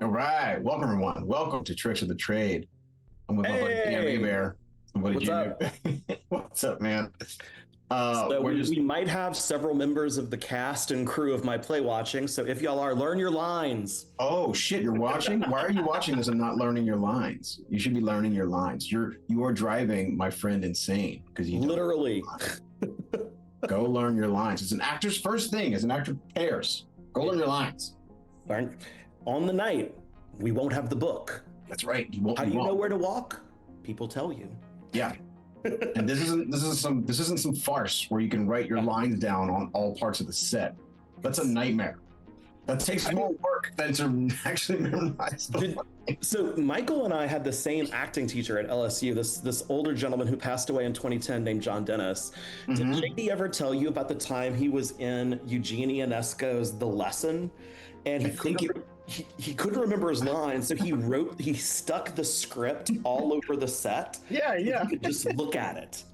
All right. Welcome, everyone. Welcome to Tricks of the Trade. I'm with my buddy Hey, Hebert. My buddy what's Junior. up? What's up, man? So We're we, just, we might have several members of the cast and crew of my play watching. So if y'all are, learn your lines. oh, shit, you're watching? Why are you watching this and not learning your lines? You should be learning your lines. You are driving my friend insane because you don't. Literally. Go learn your lines. It's an actor's first thing as an actor prepares. Go learn your lines. On the night, we won't have the book. That's right. You won't. How do you won't. know where to walk? People tell you. Yeah. And this isn't some farce where you can write your lines down on all parts of the set. That's a nightmare. That takes more work than to actually memorize. So Michael and I had the same acting teacher at LSU, this older gentleman who passed away in 2010 named John Dennis. Did JD ever tell you about the time he was in Eugene Ionesco's The Lesson? And he couldn't remember his lines, so he stuck the script all over the set. Yeah. You could just look at it.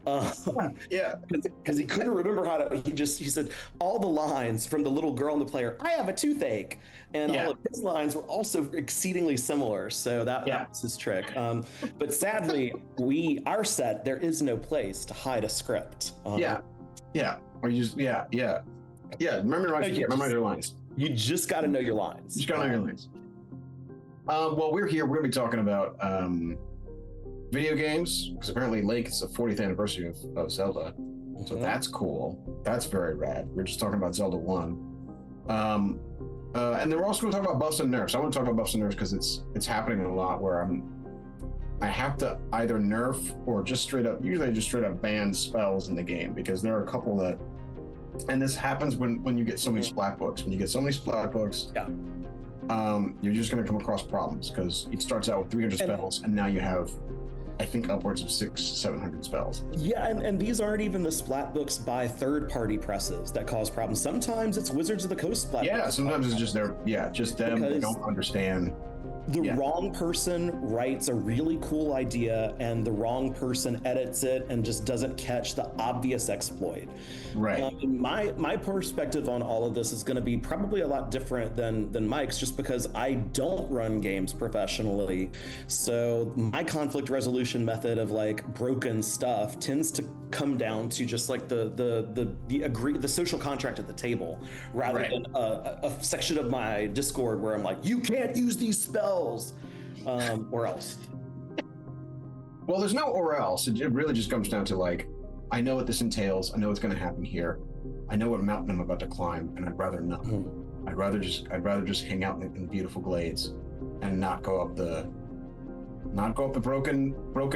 Yeah. Because he couldn't remember how to. He said all the lines from the little girl in the player. I have a toothache, and all of his lines were also exceedingly similar. So that was his trick. But sadly, our set there is no place to hide a script. Yeah. Or you just Remember your lines. You just got to know your lines. You just got to know your lines. Well, we're here. We're going to be talking about video games because apparently Lake is the 40th anniversary of Zelda. So that's cool. That's very rad. We're just talking about Zelda 1. And then we're also going to talk about buffs and nerfs. I want to talk about buffs and nerfs because it's happening a lot where I have to either nerf or usually just straight up ban spells in the game because there are a couple that, and this happens when you get so many splat books. When you get so many splat books, you're just going to come across problems because it starts out with 300 spells and now you have, I think, upwards of 700 spells. Yeah, and these aren't even the splat books by third-party presses that cause problems. Sometimes it's Wizards of the Coast splat books. Yeah, sometimes it's just just them. They don't understand. The wrong person writes a really cool idea and the wrong person edits it and just doesn't catch the obvious exploit. Right. My perspective on all of this is going to be probably a lot different than Mike's just because I don't run games professionally. So my conflict resolution method of like broken stuff tends to come down to just like the social contract at the table rather than a section of my Discord where I'm like, you can't use these spells. Or else. Well, there's no or else. It really just comes down to like, I know what this entails. I know what's going to happen here. I know what mountain I'm about to climb, and I'd rather not. I'd rather just hang out in beautiful glades and not go up the broken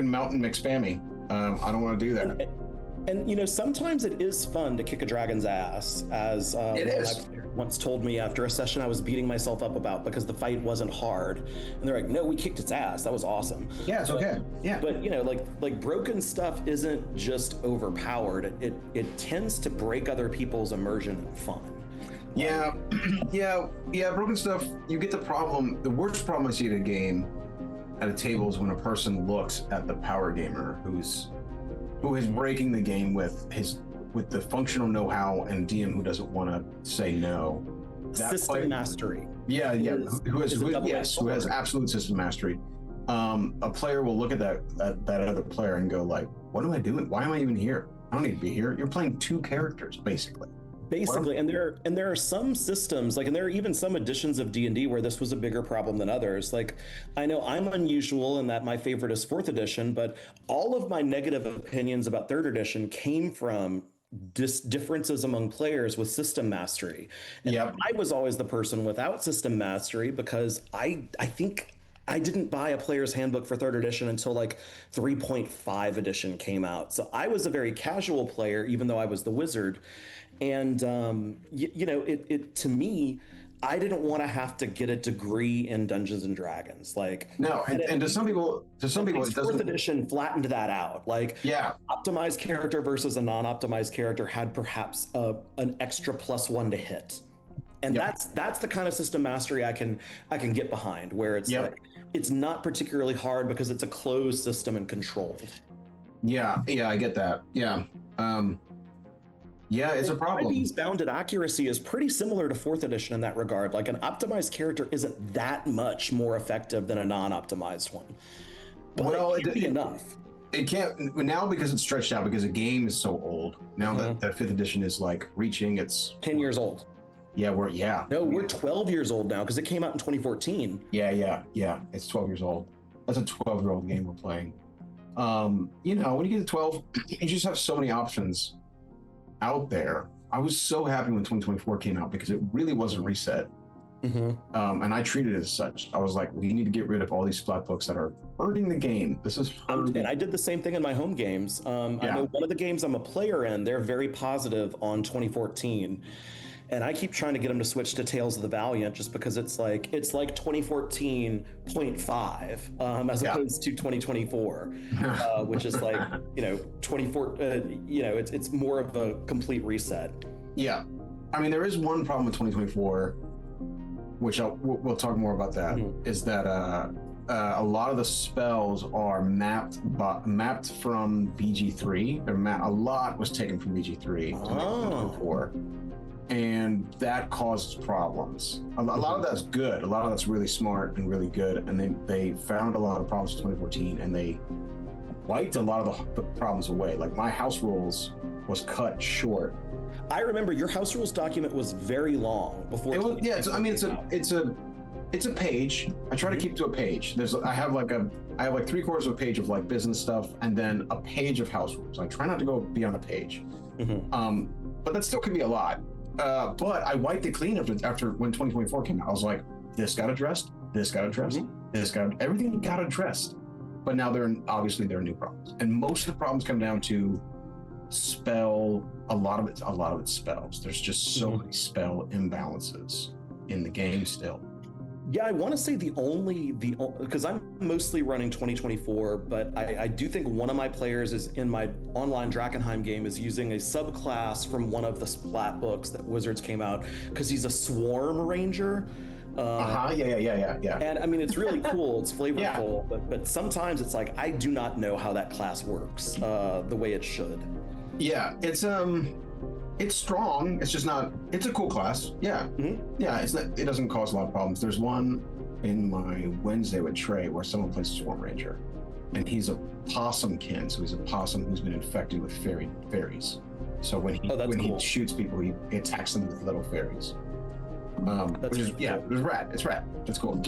mountain McSpammy. I don't want to do that. And sometimes it is fun to kick a dragon's ass, as it is. My player once told me after a session I was beating myself up about because the fight wasn't hard, and they're like, "No, we kicked its ass. That was awesome." Yeah, it's okay. Yeah, but like broken stuff isn't just overpowered. It tends to break other people's immersion and fun. Yeah, broken stuff. You get the problem. The worst problem I see at a game, at a table, is when a person looks at the power gamer who is breaking the game with the functional know-how and DM who doesn't want to say no. System mastery. Yeah. Who has absolute system mastery. A player will look at that other player and go like, "What am I doing? Why am I even here? I don't need to be here." You're playing two characters, basically. And there are some systems, like, and there are even some editions of D&D where this was a bigger problem than others. Like, I know I'm unusual in that my favorite is 4th edition, but all of my negative opinions about 3rd edition came from differences among players with system mastery. And I was always the person without system mastery because I think I didn't buy a player's handbook for 3rd edition until like 3.5 edition came out. So I was a very casual player, even though I was the wizard. And, it to me, I didn't want to have to get a degree in Dungeons and Dragons. Like, no, and to some people, it doesn't. 4th edition flattened that out. Like, optimized character versus a non-optimized character had perhaps an extra +1 to hit. And that's the kind of system mastery I can get behind, where it's like, it's not particularly hard because it's a closed system and controlled. Yeah, I get that. Yeah. Yeah, it's a problem. 5E's bounded accuracy is pretty similar to fourth edition in that regard. Like an optimized character isn't that much more effective than a non-optimized one, but Well, it can be enough. it can't now because it's stretched out because the game is so old. Now that fifth edition is like reaching its 10 years old. Yeah, we're 12 years old now because it came out in 2014. Yeah. It's 12 years old. That's a 12-year-old game we're playing. You know, when you get to 12, you just have so many options out there. I was so happy when 2024 came out because it really was a reset. And I treated it as such. I was like, we need to get rid of all these flat books that are hurting the game. This is hurting. And I did the same thing in my home games. I know one of the games I'm a player in, they're very positive on 2014. And I keep trying to get them to switch to Tales of the Valiant just because it's like 2014.5 as opposed to 2024, which is like, 24, it's more of a complete reset. Yeah. I mean, there is one problem with 2024, which we'll talk more about that, is that a lot of the spells are mapped from BG3. A lot was taken from BG3 to 2024. And that causes problems. A lot of that's good. A lot of that's really smart and really good. And they found a lot of problems in 2014, and they wiped a lot of the problems away. Like my house rules was cut short. I remember your house rules document was very long before. It was, yeah. It's a page. I try to keep to a page. I have like 3/4 of a page of like business stuff, and then a page of house rules. I try not to go beyond a page. But that still can be a lot. But I wiped it clean after when 2024 came out. I was like, this got addressed, everything got addressed. But now there are new problems. And most of the problems come down to spell, a lot of it's spells. There's just so many spell imbalances in the game still. Yeah, I want to say because I'm mostly running 2024, but I do think one of my players is in my online Drakenheim game is using a subclass from one of the Splat books that Wizards came out because he's a Swarm Ranger. Yeah. And I mean, it's really cool. It's flavorful, but sometimes it's like I do not know how that class works the way it should. Yeah, it's strong. It's just not. It's a cool class. Yeah, yeah. It doesn't cause a lot of problems. There's one in my Wednesday with Trey where someone plays Swarm Ranger, and he's a possumkin. So he's a possum who's been infected with fairies. So when he shoots people, he attacks them with little fairies. It's rad. It's cool.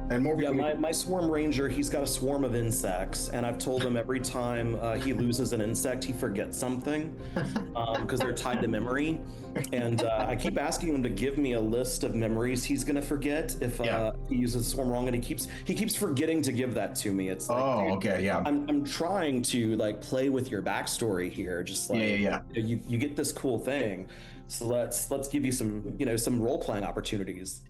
And more people. Yeah, my Swarm Ranger, he's got a swarm of insects, and I've told him every time he loses an insect, he forgets something because they're tied to memory. And I keep asking him to give me a list of memories he's gonna forget if he uses Swarm wrong, and he keeps forgetting to give that to me. It's like, okay, yeah. I'm trying to like play with your backstory here, just like you get this cool thing. So let's give you some role playing opportunities.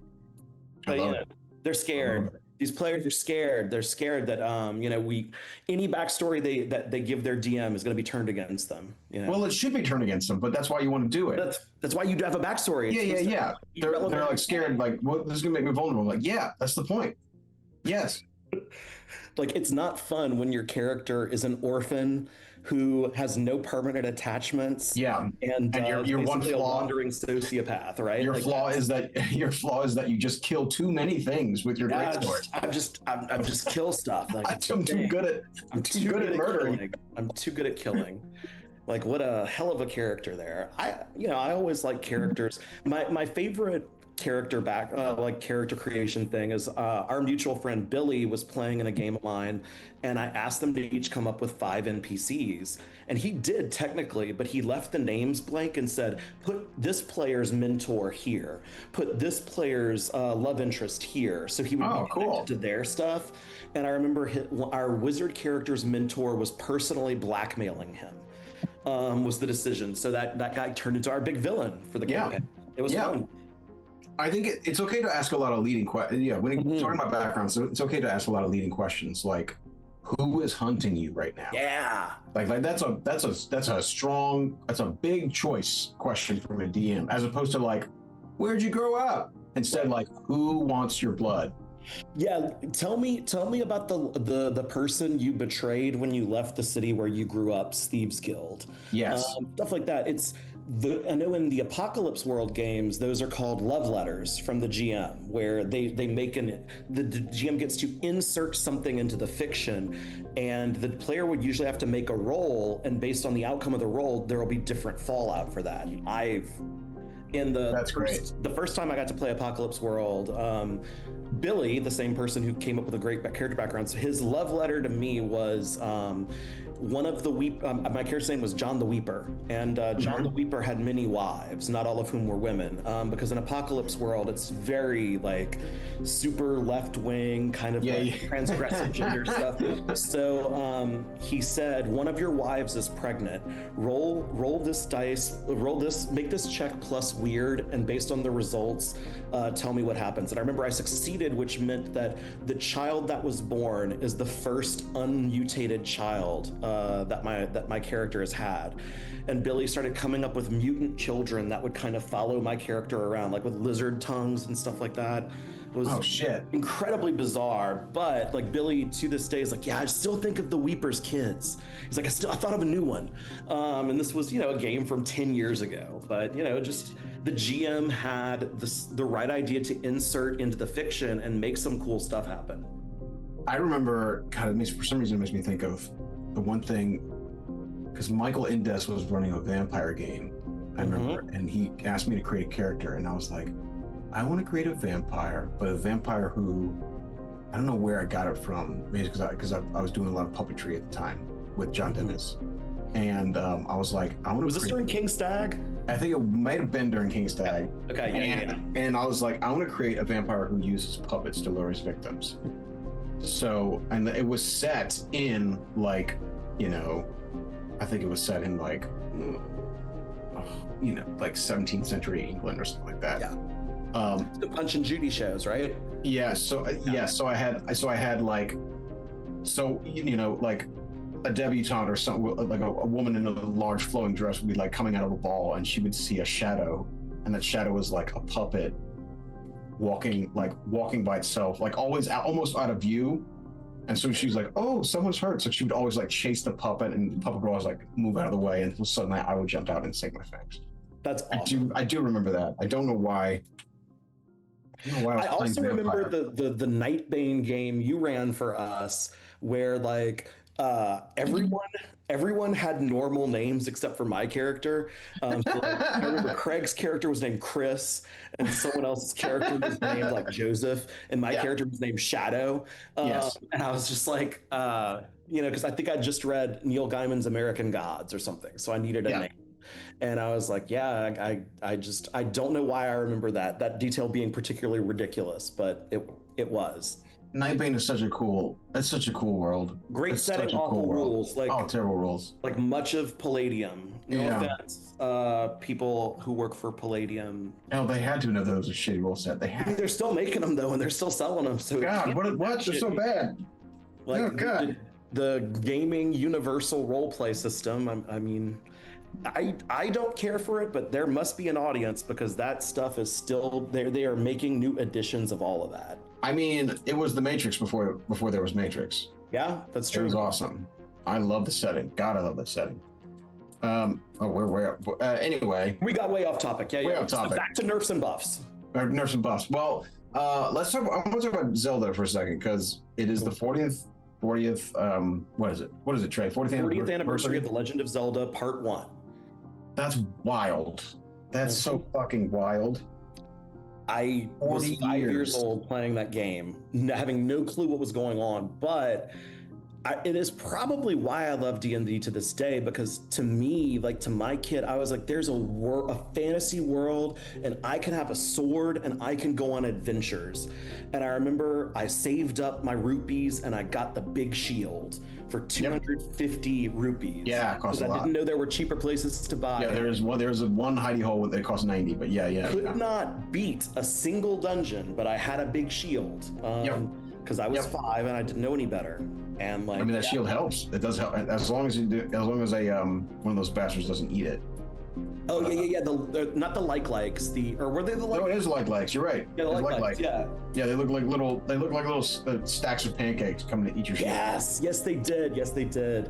But they're scared. These players are scared. They're scared that any backstory that they give their DM is going to be turned against them. Well, it should be turned against them, but that's why you want to do it. That's why you have a backstory. Yeah. They're like scared. Like, well, this is going to make me vulnerable. I'm like, yeah, that's the point. Yes. Like, it's not fun when your character is an orphan who has no permanent attachments. Yeah, and you're one flaw, a wandering sociopath, right? Your flaw is that you just kill too many things with your great sword. I'm just kill stuff. Like, I'm too good at murdering. I'm too good at killing. Like, what a hell of a character there. I always like characters. My favorite character character creation thing is our mutual friend Billy was playing in a game of mine, and I asked them to each come up with 5 NPCs, and he did technically, but he left the names blank and said, put this player's mentor here, put this player's love interest here, so he would be connected to their stuff. And I remember our wizard character's mentor was personally blackmailing him, was the decision. So that guy turned into our big villain for the campaign. It was fun. I think it's okay to ask a lot of leading questions. Yeah, when you're talking about background, so it's okay to ask a lot of leading questions, like who is hunting you right now? Yeah, like that's a big choice question from a DM, as opposed to like, where'd you grow up? Instead, like, who wants your blood? Yeah, tell me about the person you betrayed when you left the city where you grew up, Thieves Guild. Yes, stuff like that. I know in the Apocalypse World games, those are called love letters from the GM, where they make the GM gets to insert something into the fiction, and the player would usually have to make a roll, and based on the outcome of the roll, there will be different fallout for that. That's great. The first time I got to play Apocalypse World, Billy, the same person who came up with a great character background, so his love letter to me was one of the my character's name was John the Weeper, and John the Weeper had many wives, not all of whom were women, because in Apocalypse World, it's very like super left wing, kind of transgressive gender stuff. So he said, one of your wives is pregnant. Roll this dice, make this check plus weird, and based on the results, tell me what happens. And I remember I succeeded, which meant that the child that was born is the first unmutated child that my character has had. And Billy started coming up with mutant children that would kind of follow my character around, like with lizard tongues and stuff like that. It was incredibly bizarre, but like Billy to this day is like, yeah, I still think of the Weeper's kids. He's like, I thought of a new one. And this was, a game from 10 years ago, but just the GM had the right idea to insert into the fiction and make some cool stuff happen. I remember, God, for some reason it makes me think of the one thing, because Michael Indes was running a vampire game, I remember, and he asked me to create a character, and I was like, I want to create a vampire, but a vampire who, I don't know where I got it from, maybe because I was doing a lot of puppetry at the time with John Dennis, and I was like, I want to. Was this during King Stag? I think it might have been during King Stag. Okay, And I was like, I want to create a vampire who uses puppets to lure his victims. So, and it was set in like, I think it was set in like, like 17th century England or something like that. Yeah. The Punch and Judy shows, right? Yeah. So So I had like, like a debutante or something, like a woman in a large flowing dress would be like coming out of a ball, and she would see a shadow, and that shadow was like a puppet walking by itself, like always almost out of view. And so she's like, oh, someone's hurt. So she would always like chase the puppet, and the puppet would always like move out of the way, and suddenly I would jump out and save my face. That's awesome. I do remember that. I don't know why. I also remember the Nightbane game you ran for us, where like everyone had normal names except for my character. So like, I remember Craig's character was named Chris, and someone else's character was named like Joseph, and my character was named Shadow. Yes. And I was just like, because I think I just read Neil Gaiman's American Gods or something, so I needed a name. And I was like, I don't know why I remember that detail being particularly ridiculous, but it was. Nightbane is such a cool world. Great setting, awful rules. Like, terrible rules. Like much of Palladium. No offense, people who work for Palladium. No, they had to know that was a shitty rule set. They're still making them though, and they're still selling them. So God, what? They're so bad. Like, oh God. The gaming universal role play system. I mean, I don't care for it, but there must be an audience, because that stuff is still there. They are making new editions of all of that. I mean, it was the Matrix before there was Matrix. Yeah, that's true. It was awesome. I love the setting. God, I love that setting. Anyway, we got way off topic. Way off topic. So back to nerfs and buffs. Nerfs and buffs. Well, I want to talk about Zelda for a second, because it is the 40th. What is it, Trey? 40th anniversary of The Legend of Zelda Part 1. That's wild. That's so fucking wild. I was 5 years old playing that game, having no clue what was going on, but it is probably why I love D&D to this day, because to me, like to my kid, I was like, there's a fantasy world, and I can have a sword and I can go on adventures. And I remember I saved up my rupees and I got the big shield for 250 rupees. Yeah, it costs a lot. I didn't know there were cheaper places to buy. Yeah, there's one hidey hole that cost 90, but yeah. Could not beat a single dungeon, but I had a big shield. Because I was 5 and I didn't know any better. And like, I mean, that shield helps. It does help, as long as a one of those bastards doesn't eat it. Oh yeah. Not the likes. Or were they the like? No, it is likes. You're right. Yeah, the It's likes. Yeah. Yeah, they look like little. They look like little stacks of pancakes coming to eat your shit. Yes, they did. It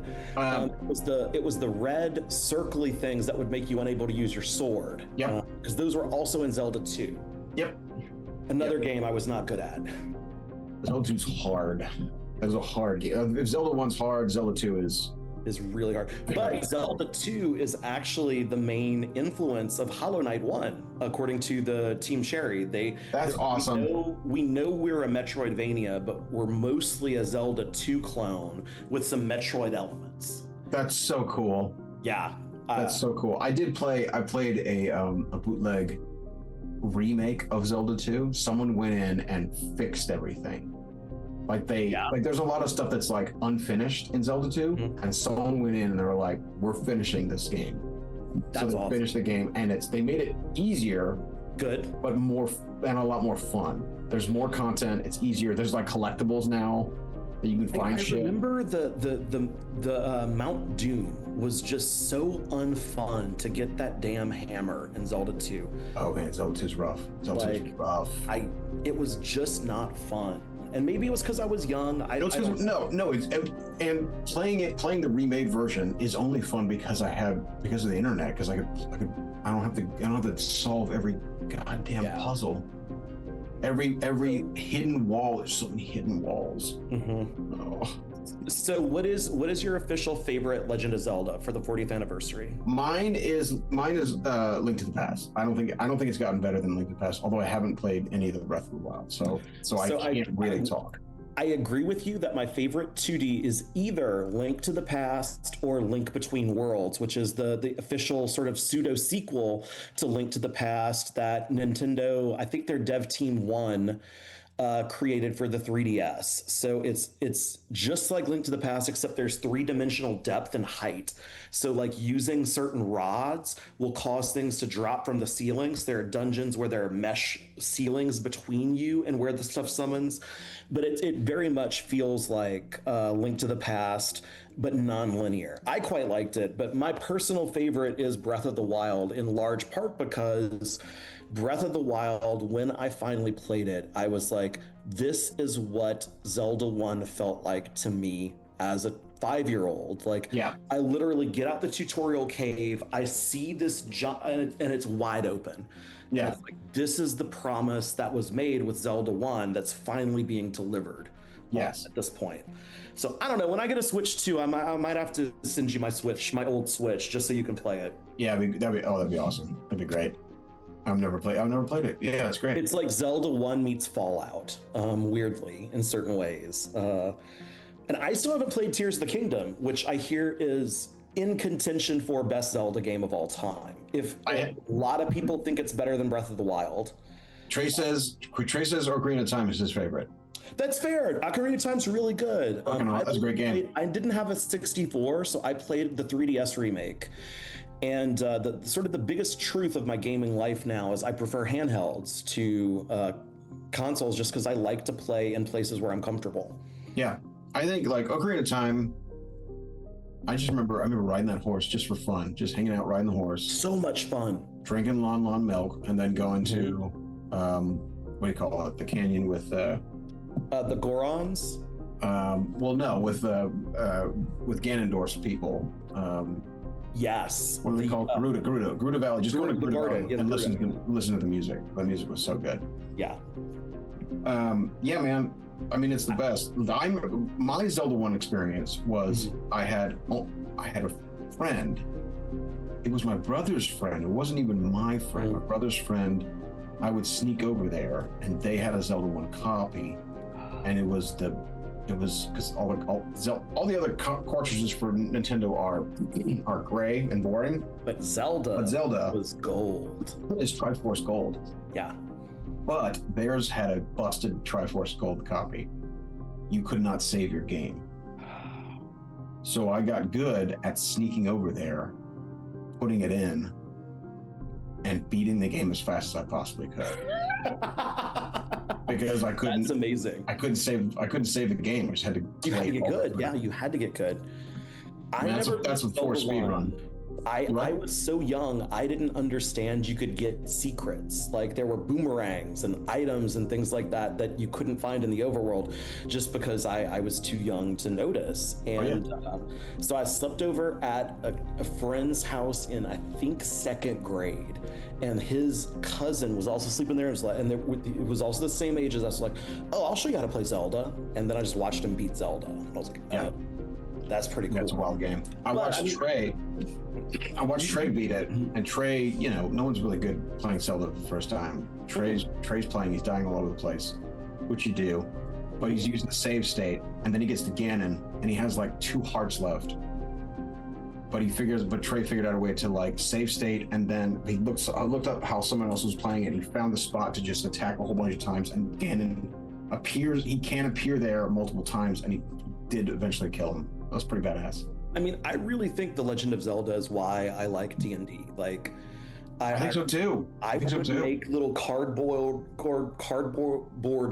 was the red circly things that would make you unable to use your sword. Yeah. Because those were also in Zelda 2. Yep. Another game I was not good at. Zelda 2's hard. It was a hard game. If Zelda 1's hard, Zelda 2 is really hard. But Zelda 2 is actually the main influence of Hollow Knight 1, according to the Team Cherry. That's awesome. We know we're a Metroidvania, but we're mostly a Zelda 2 clone with some Metroid elements. That's so cool. Yeah. That's so cool. I played a bootleg remake of Zelda 2. Someone went in and fixed everything. Like there's a lot of stuff that's like unfinished in Zelda 2, and someone went in and they were like, "We're finishing this game." That's so they finished the game, and they made it easier, good, but more and a lot more fun. There's more content. It's easier. There's like collectibles now that you can find. I remember the Mount Doom was just so unfun to get that damn hammer in Zelda 2. Oh man, Zelda 2's rough. Zelda 2's rough. It was just not fun. And maybe it was because I was young. And playing the remade version is only fun because of the internet. Because I don't have to solve every goddamn puzzle. Every hidden wall. There's so many hidden walls. Mm-hmm. Oh. So what is your official favorite Legend of Zelda for the 40th anniversary? Mine is Link to the Past. I don't think it's gotten better than Link to the Past, although I haven't played any of the Breath of the Wild, so I can't really talk. I agree with you that my favorite 2D is either Link to the Past or Link Between Worlds, which is the official sort of pseudo sequel to Link to the Past that Nintendo, I think their dev team won, created for the 3DS. So it's just like Link to the Past, except there's three-dimensional depth and height. So like using certain rods will cause things to drop from the ceilings. There are dungeons where there are mesh ceilings between you and where the stuff summons. But it very much feels like Link to the Past, but non-linear. I quite liked it, but my personal favorite is Breath of the Wild, in large part because Breath of the Wild, when I finally played it, I was like, this is what Zelda 1 felt like to me as a 5-year-old. Like, I literally get out the tutorial cave, I see this jump, and it's wide open. Yeah. Like, this is the promise that was made with Zelda 1 that's finally being delivered. Yes. At this point. So I don't know. When I get a Switch 2, I might have to send you my old Switch, just so you can play it. Yeah, that'd be awesome. That'd be great. I've never played it. Yeah, that's great. It's like Zelda 1 meets Fallout, weirdly, in certain ways. And I still haven't played Tears of the Kingdom, which I hear is in contention for best Zelda game of all time. A lot of people think it's better than Breath of the Wild. Trey says Ocarina of Time is his favorite. That's fair. Ocarina of Time's really good. That's a great game. I didn't have a 64, so I played the 3DS remake. And the biggest truth of my gaming life now is I prefer handhelds to consoles, just because I like to play in places where I'm comfortable. Yeah, I think like Ocarina of Time. I remember riding that horse just for fun, just hanging out riding the horse. So much fun. Drinking Lon milk, and then going to what do you call it? The canyon with the Gorons. With Ganondorf's people. Yes. What are they called? Gerudo Valley. Just go to Gerudo Valley and listen to the music. The music was so good. Yeah. Yeah, man. I mean, it's the best. My Zelda 1 experience was I had a friend. It was my brother's friend. It wasn't even my friend. My brother's friend. I would sneak over there, and they had a Zelda 1 copy, and it was because all the other cartridges for Nintendo are gray and boring. But Zelda was gold. It's Triforce Gold. Yeah. But theirs had a busted Triforce Gold copy. You could not save your game. So I got good at sneaking over there, putting it in, and beating the game as fast as I possibly could. Because I couldn't. That's amazing. I couldn't save the game. I just had to. You had to get good. Yeah, you had to get good. That's a forced speed run. I was so young, I didn't understand you could get secrets. Like there were boomerangs and items and things like that that you couldn't find in the overworld just because I was too young to notice. And so I slept over at a friend's house in, I think, second grade. And his cousin was also sleeping there. And it was also the same age as us. Like, oh, I'll show you how to play Zelda. And then I just watched him beat Zelda. And I was like, oh, that's pretty cool. That's a wild game. I watched Trey beat it, and Trey, you know, no one's really good playing Zelda for the first time. Trey's playing, he's dying all over the place, which you do, but he's using the save state, and then he gets to Ganon, and he has like 2 hearts left. But Trey figured out a way to like save state, and then I looked up how someone else was playing it, and he found the spot to just attack a whole bunch of times, and Ganon appears, he can appear there multiple times, and he did eventually kill him. That was pretty badass. I mean, I really think The Legend of Zelda is why I like D&D. Like, I think so too. I would make little cardboard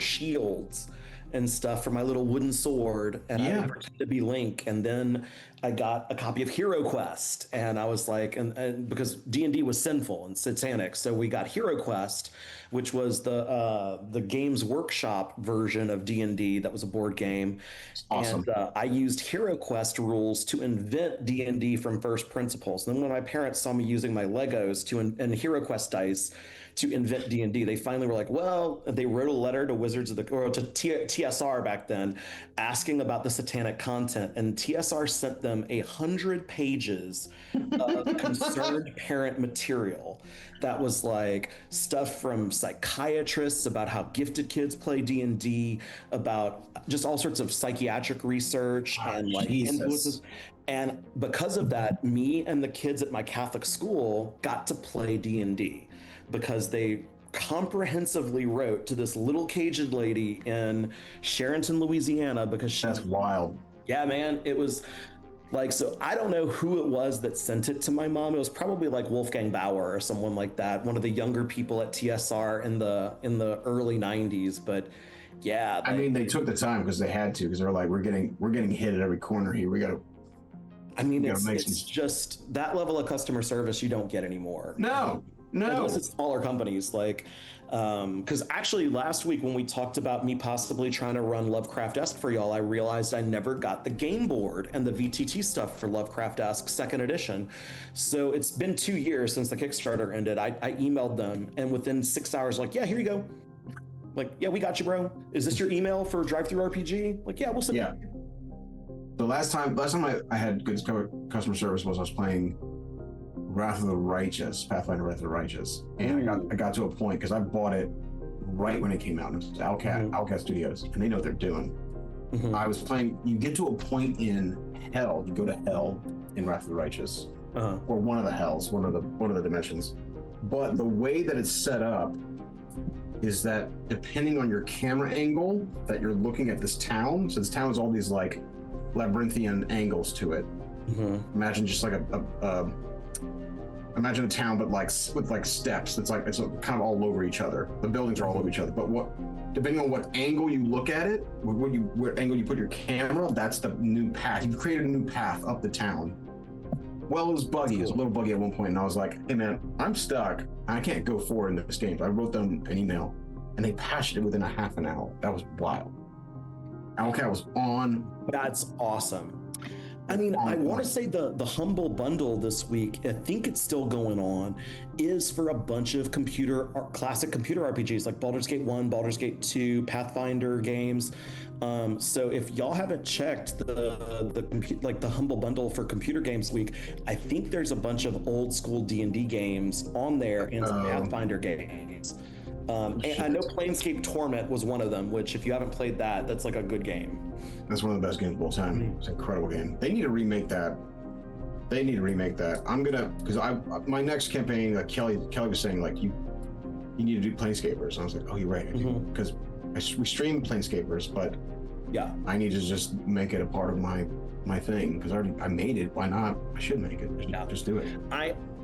shields and stuff for my little wooden sword, and I would pretend to be Link. And then I got a copy of Hero Quest, and I was like, and because D&D was sinful and satanic, so we got Hero Quest, which was the Games Workshop version of D&D. That was a board game. Awesome. And I used Hero Quest rules to invent D&D from first principles. And then when my parents saw me using my Legos and Hero Quest dice to invent D&D, they finally were like, well, they wrote a letter to TSR back then, asking about the satanic content, and TSR sent them 100 pages of concerned parent material that was like stuff from psychiatrists about how gifted kids play D&D, about just all sorts of psychiatric research and like influences. And because of that, me and the kids at my Catholic school got to play D&D because they comprehensively wrote to this little Cajun lady in Sharonton, Louisiana, because that's wild. Yeah, man, it was like, so I don't know who it was that sent it to my mom. It was probably like Wolfgang Bauer or someone like that, one of the younger people at TSR in the early 90s. But yeah, I mean, they took the time because they had to, because they're like, we're getting hit at every corner here. We got to. I mean, it's just that level of customer service you don't get anymore. No. Unless it's smaller companies, like, because actually last week when we talked about me possibly trying to run Lovecraft-esque for y'all, I realized I never got the game board and the VTT stuff for Lovecraft-esque 2nd edition. So it's been 2 years since the Kickstarter ended. I emailed them, and within 6 hours, like, yeah, here you go. Like, yeah, we got you, bro. Is this your email for Drive-Thru RPG? Like, yeah, we'll send it. The last time I had good customer service was I was playing Wrath of the Righteous, Pathfinder Wrath of the Righteous, and I got to a point because I bought it right when it came out. And it was Owlcat Studios, and they know what they're doing. I was playing. You get to a point in hell. You go to hell in Wrath of the Righteous, or one of the hells, one of the dimensions. But the way that it's set up is that depending on your camera angle that you're looking at this town, so this town has all these like labyrinthian angles to it. Imagine just like imagine a town, but like with like steps. It's kind of all over each other. The buildings are all over each other. But depending on what angle you look at it, what angle you put your camera, that's the new path. You've created a new path up the town. Well, it was buggy. It was a little buggy at one point, and I was like, "Hey, man, I'm stuck. I can't go forward in this game." So I wrote them an email, and they patched it within a half an hour. That was wild. Owlcat was on. That's awesome. I mean, I want to say the Humble Bundle this week, I think it's still going on, is for a bunch of classic computer RPGs like Baldur's Gate 1, Baldur's Gate 2, Pathfinder games. So if y'all haven't checked the Humble Bundle for Computer Games Week, I think there's a bunch of old school D&D games on there and some Pathfinder games. And I know Planescape Torment was one of them, which if you haven't played that, that's like a good game. That's one of the best games of all time. It's an incredible game. They need to remake that. I'm gonna, because my next campaign, Kelly was saying like you need to do Planescapers. And I was like, oh, you're right, because we stream Planescapers, but yeah, I need to just make it a part of my thing because I made it. Why not? I should make it. Just do it.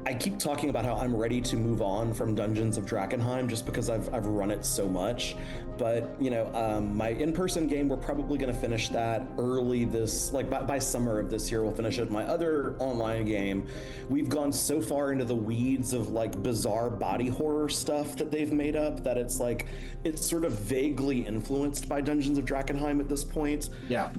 I keep talking about how I'm ready to move on from Dungeons of Drakenheim just because I've run it so much. But my in-person game, we're probably going to finish that early this, like by summer of this year, we'll finish it. My other online game, we've gone so far into the weeds of like bizarre body horror stuff that they've made up that it's like it's sort of vaguely influenced by Dungeons of Drakenheim at this point. Yeah.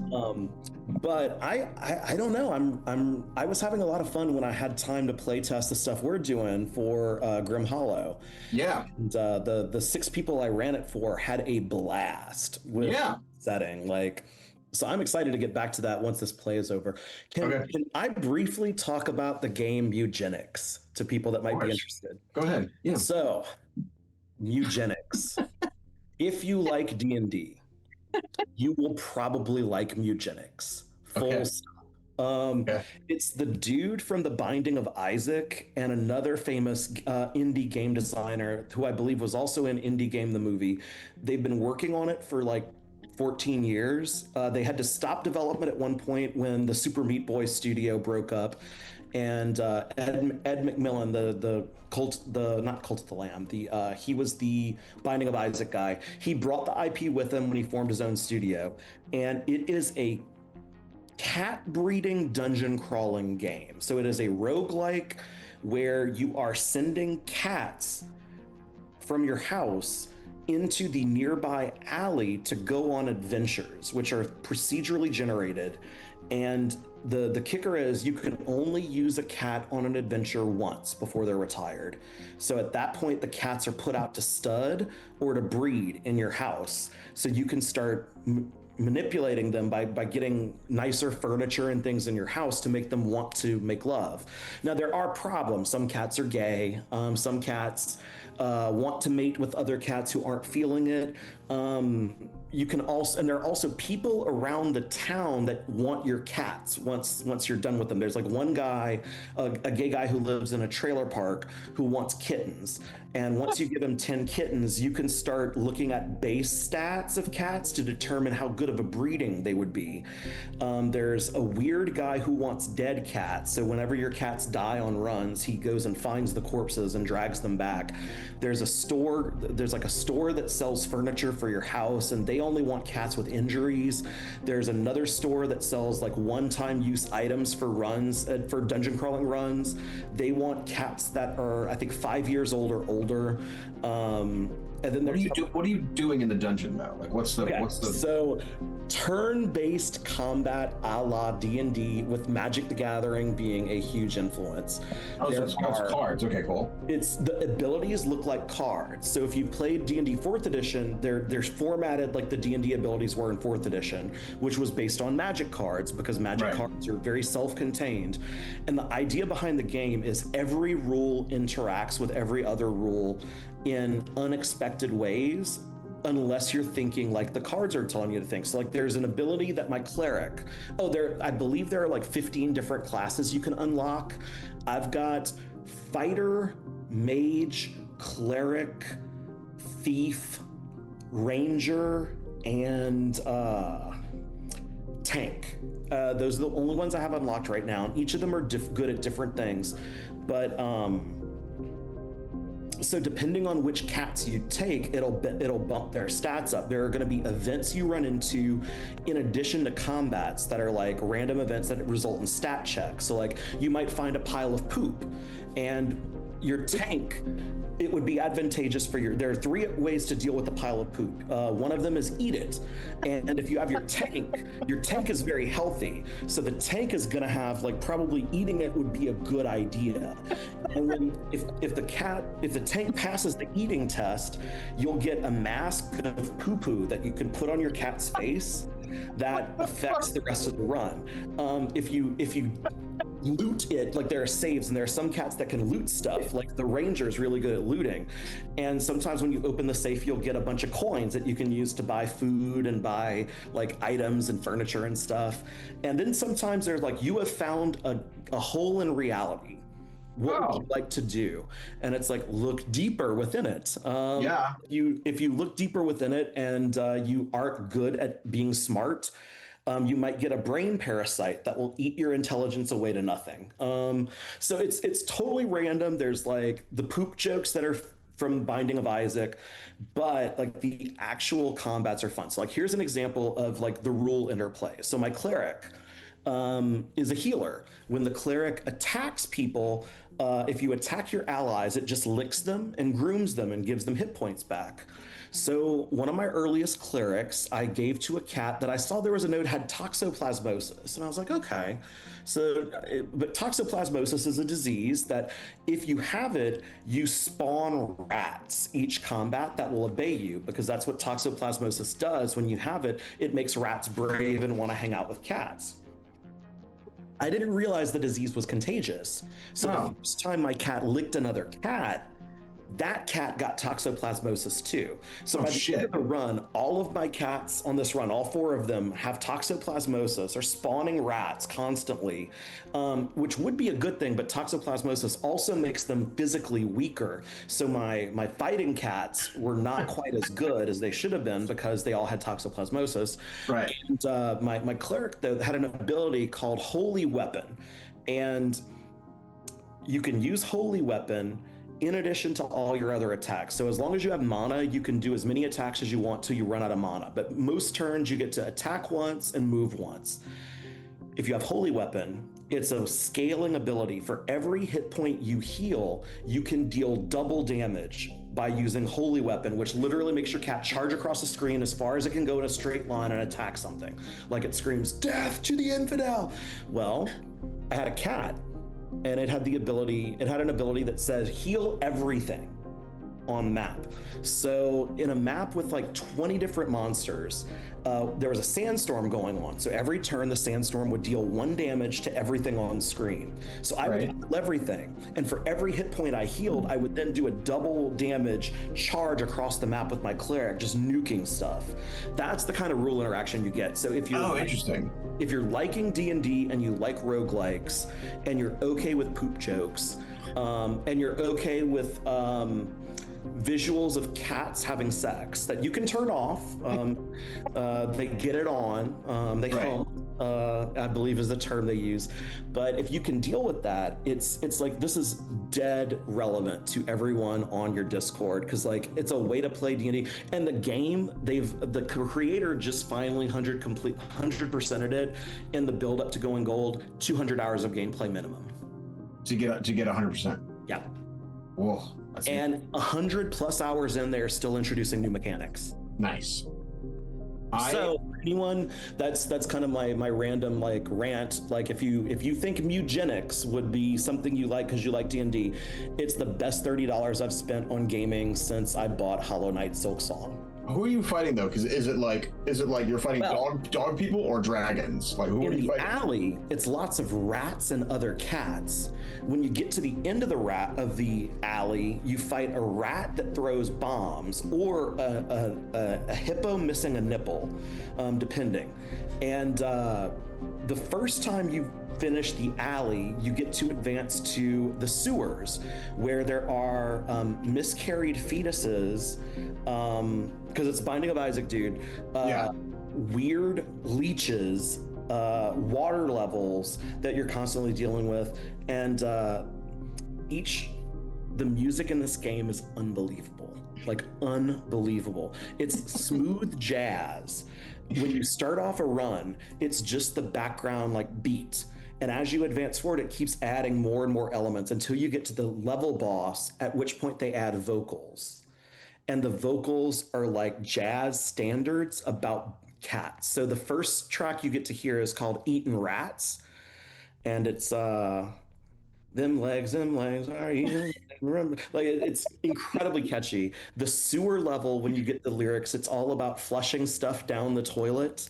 But I don't know. I was having a lot of fun when I had time to play test the stuff we're doing for Grim Hollow. Yeah. And the 6 people I ran it for had a blast with setting. Like, so I'm excited to get back to that once this play is over. Can I briefly talk about the game Eugenics to people that might be interested? Go ahead. Yeah. So, Eugenics. If you like D&D, you will probably like Eugenics. Full stop. It's the dude from The Binding of Isaac and another famous indie game designer who I believe was also in Indie Game the Movie. They've been working on it for like 14 years. They had to stop development at one point when the Super Meat Boy studio broke up. And Ed McMillan, not Cult of the Lamb, he was the Binding of Isaac guy. He brought the IP with him when he formed his own studio, and it is a cat breeding dungeon crawling game. So it is a roguelike where you are sending cats from your house into the nearby alley to go on adventures, which are procedurally generated. And the kicker is you can only use a cat on an adventure once before they're retired. So at that point, the cats are put out to stud or to breed in your house. So you can start manipulating them by getting nicer furniture and things in your house to make them want to make love. Now, there are problems. Some cats are gay. Some cats want to mate with other cats who aren't feeling it. You can also, and there are also people around the town that want your cats once you're done with them. There's like one guy, a gay guy who lives in a trailer park who wants kittens. And once you give him 10 kittens, you can start looking at base stats of cats to determine how good of a breeding they would be. There's a weird guy who wants dead cats. So whenever your cats die on runs, he goes and finds the corpses and drags them back. There's like a store that sells furniture for your house, and they only want cats with injuries. There's another store that sells like one-time use items for runs, for dungeon crawling runs. They want cats that are, I think, 5 years old or older. And then what are you doing in the dungeon now? Like, what's the So turn-based combat a la D&D with Magic the Gathering being a huge influence. Oh, so it's cards. Okay, cool. It's the abilities look like cards. So if you played D&D 4th edition, they're formatted like the D&D abilities were in 4th edition, which was based on Magic cards because Magic cards are very self-contained. And the idea behind the game is every rule interacts with every other rule in unexpected ways, unless you're thinking like the cards are telling you to think. So like there's an ability that my cleric, I believe there are like 15 different classes you can unlock. I've got fighter, mage, cleric, thief, ranger, and tank. Those are the only ones I have unlocked right now, and each of them are good at different things. But so depending on which cats you take, it'll bump their stats up. There are going to be events you run into in addition to combats that are like random events that result in stat checks. So like you might find a pile of poop, and your tank, it would be advantageous for there are 3 ways to deal with a pile of poop. One of them is eat it. And if you have your tank is very healthy. So the tank is gonna have like probably eating it would be a good idea. And if the tank passes the eating test, you'll get a mask of poo-poo that you can put on your cat's face that affects the rest of the run. If you loot it, like there are saves, and there are some cats that can loot stuff, like the ranger is really good at looting. And sometimes when you open the safe, you'll get a bunch of coins that you can use to buy food and buy like items and furniture and stuff. And then sometimes there's like, you have found a hole in reality. What would you like to do? And it's like, look deeper within it. If you look deeper within it and you aren't good at being smart, You might get a brain parasite that will eat your intelligence away to nothing. So it's totally random. There's like the poop jokes that are from Binding of Isaac, but like the actual combats are fun. So like here's an example of like the rule interplay. So my cleric is a healer. When the cleric attacks people, if you attack your allies, it just licks them and grooms them and gives them hit points back. So one of my earliest clerics I gave to a cat that I saw there was a note had toxoplasmosis, and I was like, okay. But toxoplasmosis is a disease that if you have it, you spawn rats each combat that will obey you because that's what toxoplasmosis does. When you have it, it makes rats brave and want to hang out with cats. I didn't realize the disease was contagious. So the first time my cat licked another cat, that cat got toxoplasmosis too. So by the end of the run, all of my cats on this run, all 4 of them, have toxoplasmosis or spawning rats constantly, which would be a good thing, but toxoplasmosis also makes them physically weaker. So my fighting cats were not quite as good as they should have been because they all had toxoplasmosis. Right. And my cleric, though, had an ability called Holy Weapon. And you can use Holy Weapon in addition to all your other attacks. So as long as you have mana, you can do as many attacks as you want till you run out of mana. But most turns you get to attack once and move once. If you have Holy Weapon, it's a scaling ability. For every hit point you heal, you can deal double damage by using Holy Weapon, which literally makes your cat charge across the screen as far as it can go in a straight line and attack something. Like it screams, "Death to the infidel!" Well, I had a cat and it had an ability that said heal everything on map. So in a map with like 20 different monsters, there was a sandstorm going on. So every turn the sandstorm would deal 1 damage to everything on screen. So I would heal everything. And for every hit point I healed, I would then do a double damage charge across the map with my cleric, just nuking stuff. That's the kind of rule interaction you get. So if you're interesting. If you're liking D&D and you like roguelikes and you're okay with poop jokes, and you're okay with visuals of cats having sex that you can turn off, they get it on, they home, I believe is the term they use. But if you can deal with that, it's like this is dead relevant to everyone on your Discord because like it's a way to play D&D. And the game, the creator just finally 100%ed it in the build up to going gold, 200 hours of gameplay minimum to get 100%. Yeah. Whoa. And 100+ hours in there, still introducing new mechanics. Nice. So anyone, that's kind of my random like rant. Like if you think Mugenics would be something you like because you like D&D, it's the best $30 I've spent on gaming since I bought Hollow Knight Silksong. Who are you fighting though? Because is it like you're fighting dog people or dragons? Like who are you fighting? In the alley, it's lots of rats and other cats. When you get to the end of the alley, you fight a rat that throws bombs or a hippo missing a nipple, depending. And the first time you finish the alley, you get to advance to the sewers, where there are miscarried fetuses. Because it's Binding of Isaac, dude. Weird leeches, water levels that you're constantly dealing with, and the music in this game is unbelievable, like unbelievable. It's smooth jazz. When you start off a run, it's just the background like beat. And as you advance forward, it keeps adding more and more elements until you get to the level boss, at which point they add vocals. And the vocals are like jazz standards about cats. So the first track you get to hear is called Eatin' Rats. And it's them legs are eating. Like it's incredibly catchy. The sewer level, when you get the lyrics, it's all about flushing stuff down the toilet.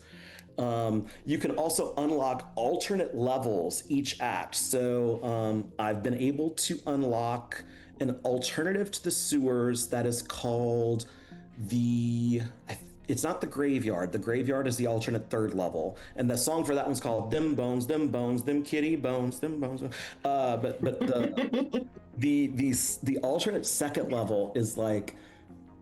You can also unlock alternate levels each act. So I've been able to unlock an alternative to the sewers that is called it's not the graveyard. The graveyard is the alternate 3rd level, and the song for that one's called "Them Bones, Them Kitty Bones, Them Bones." But the alternate 2nd level is like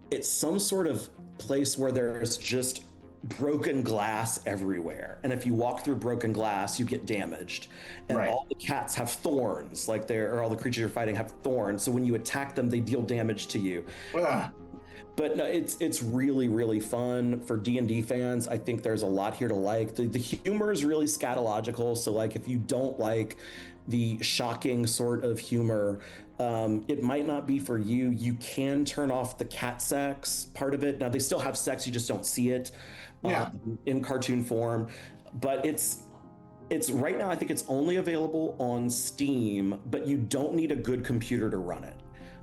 it's some sort of place where there's just broken glass everywhere. And if you walk through broken glass, you get damaged. And Right. all the cats have thorns, or all the creatures you're fighting have thorns. So when you attack them, they deal damage to you. Ah, But no, it's really really fun for D&D fans. I think there's a lot here to like. The humor is really scatological, so like if you don't like the shocking sort of humor, it might not be for you. You can turn off the cat sex part of it. Now they still have sex, you just don't see it yeah. in cartoon form. But it's right now, I think it's only available on Steam, but you don't need a good computer to run it.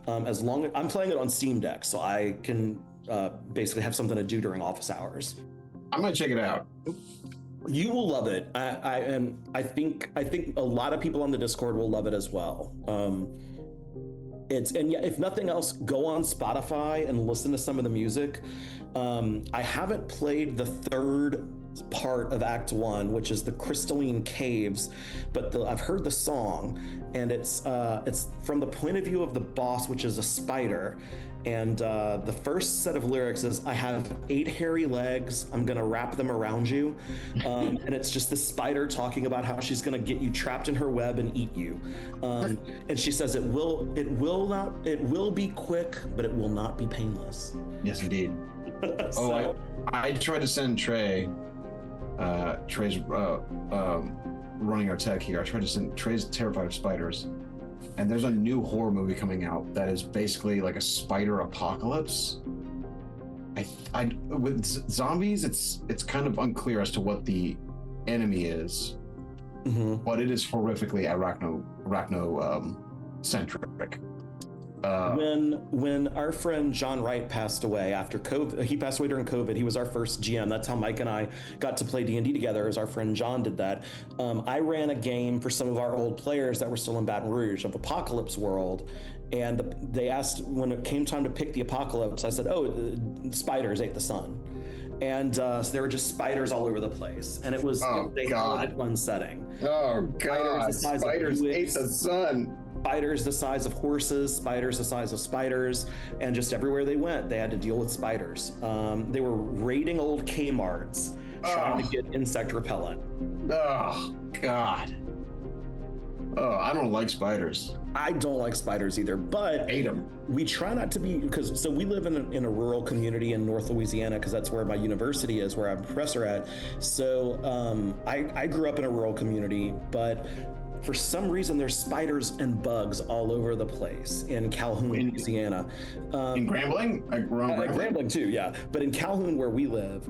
As long as I'm playing it on Steam Deck, so I can basically have something to do during office hours. I might check it out. You will love it. I think a lot of people on the Discord will love it as well. And yeah, if nothing else, go on Spotify and listen to some of the music. I haven't played the third part of Act One, which is the Crystalline Caves, but I've heard the song, and it's from the point of view of the boss, which is a spider. And the first set of lyrics is, "I have 8 hairy legs. I'm gonna wrap them around you," and it's just the spider talking about how she's gonna get you trapped in her web and eat you. And she says, it will be quick, but it will not be painless." Yes, indeed. So, Oh, I tried to send Trey's running our tech here. I tried to send Trey's terrified of spiders, and there's a new horror movie coming out that is basically like a spider apocalypse. With zombies, it's kind of unclear as to what the enemy is, but it is horrifically arachno centric. When our friend John Wright passed away after COVID, he passed away during COVID. He was our first GM. That's how Mike and I got to play D&D together, as our friend John did that. I ran a game for some of our old players that were still in Baton Rouge of Apocalypse World, and they asked when it came time to pick the apocalypse. I said, spiders ate the sun. And so there were just spiders all over the place, and it was unsettling. Oh God! Spiders ate the sun. Spiders the size of horses, spiders the size of spiders, and just everywhere they went, they had to deal with spiders. They were raiding old Kmart's, trying to get insect repellent. Oh God! Oh, I don't like spiders. I don't like spiders either, but I hate them. We try not to be, so we live in a rural community in North Louisiana, because that's where my university is, where I'm a professor at. So I grew up in a rural community, but for some reason there's spiders and bugs all over the place in Calhoun, Louisiana. In Grambling? Grambling too, yeah. But in Calhoun, where we live,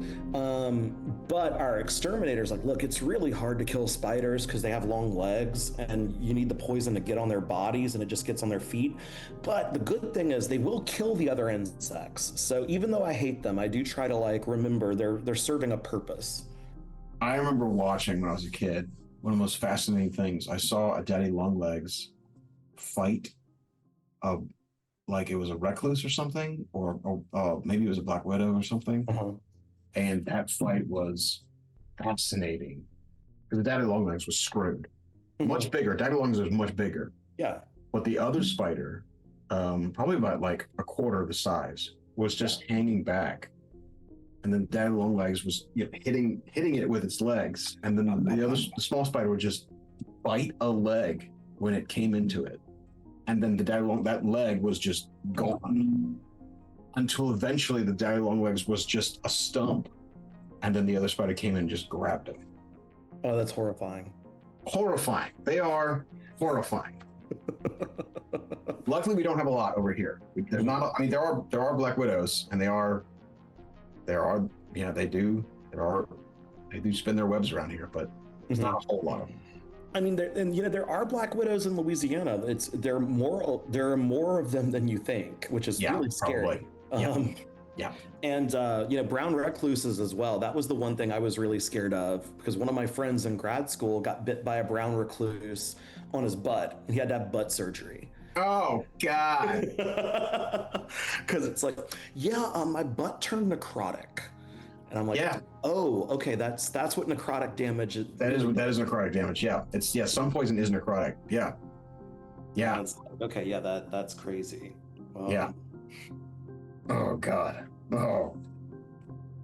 but our exterminators like, look, it's really hard to kill spiders because they have long legs and you need the poison to get on their bodies, and it just gets on their feet. But the good thing is they will kill the other insects. So even though I hate them, I do try to remember they're serving a purpose. I remember watching when I was a kid. One of the most fascinating things, I saw a daddy longlegs fight like it was a recluse or something, or maybe it was a black widow or something. And that fight was fascinating because the daddy longlegs was screwed. Much bigger. Daddy longlegs was much bigger. Yeah. But the other spider, probably about like a quarter of the size, was just hanging back. And then daddy longlegs was hitting it with its legs, and then the small spider would just bite a leg when it came into it, and then that leg was just gone until eventually the daddy longlegs was just a stump, and then the other spider came in and just grabbed him. Oh, that's horrifying. Horrifying. They are horrifying. Luckily, we don't have a lot over here. There's not. I mean, there are black widows, and they do spin their webs around here, but there's not a whole lot of them. I mean, there are black widows in Louisiana. There are more of them than you think, which is really scary. Yeah. And brown recluses as well. That was the one thing I was really scared of, because one of my friends in grad school got bit by a brown recluse on his butt, and he had to have butt surgery. Oh God! Because it's like, my butt turned necrotic, and I'm like, oh, okay, that's what necrotic damage is. That is necrotic damage. Yeah, some poison is necrotic. Yeah. Okay, that's crazy. Yeah. Oh God. Oh.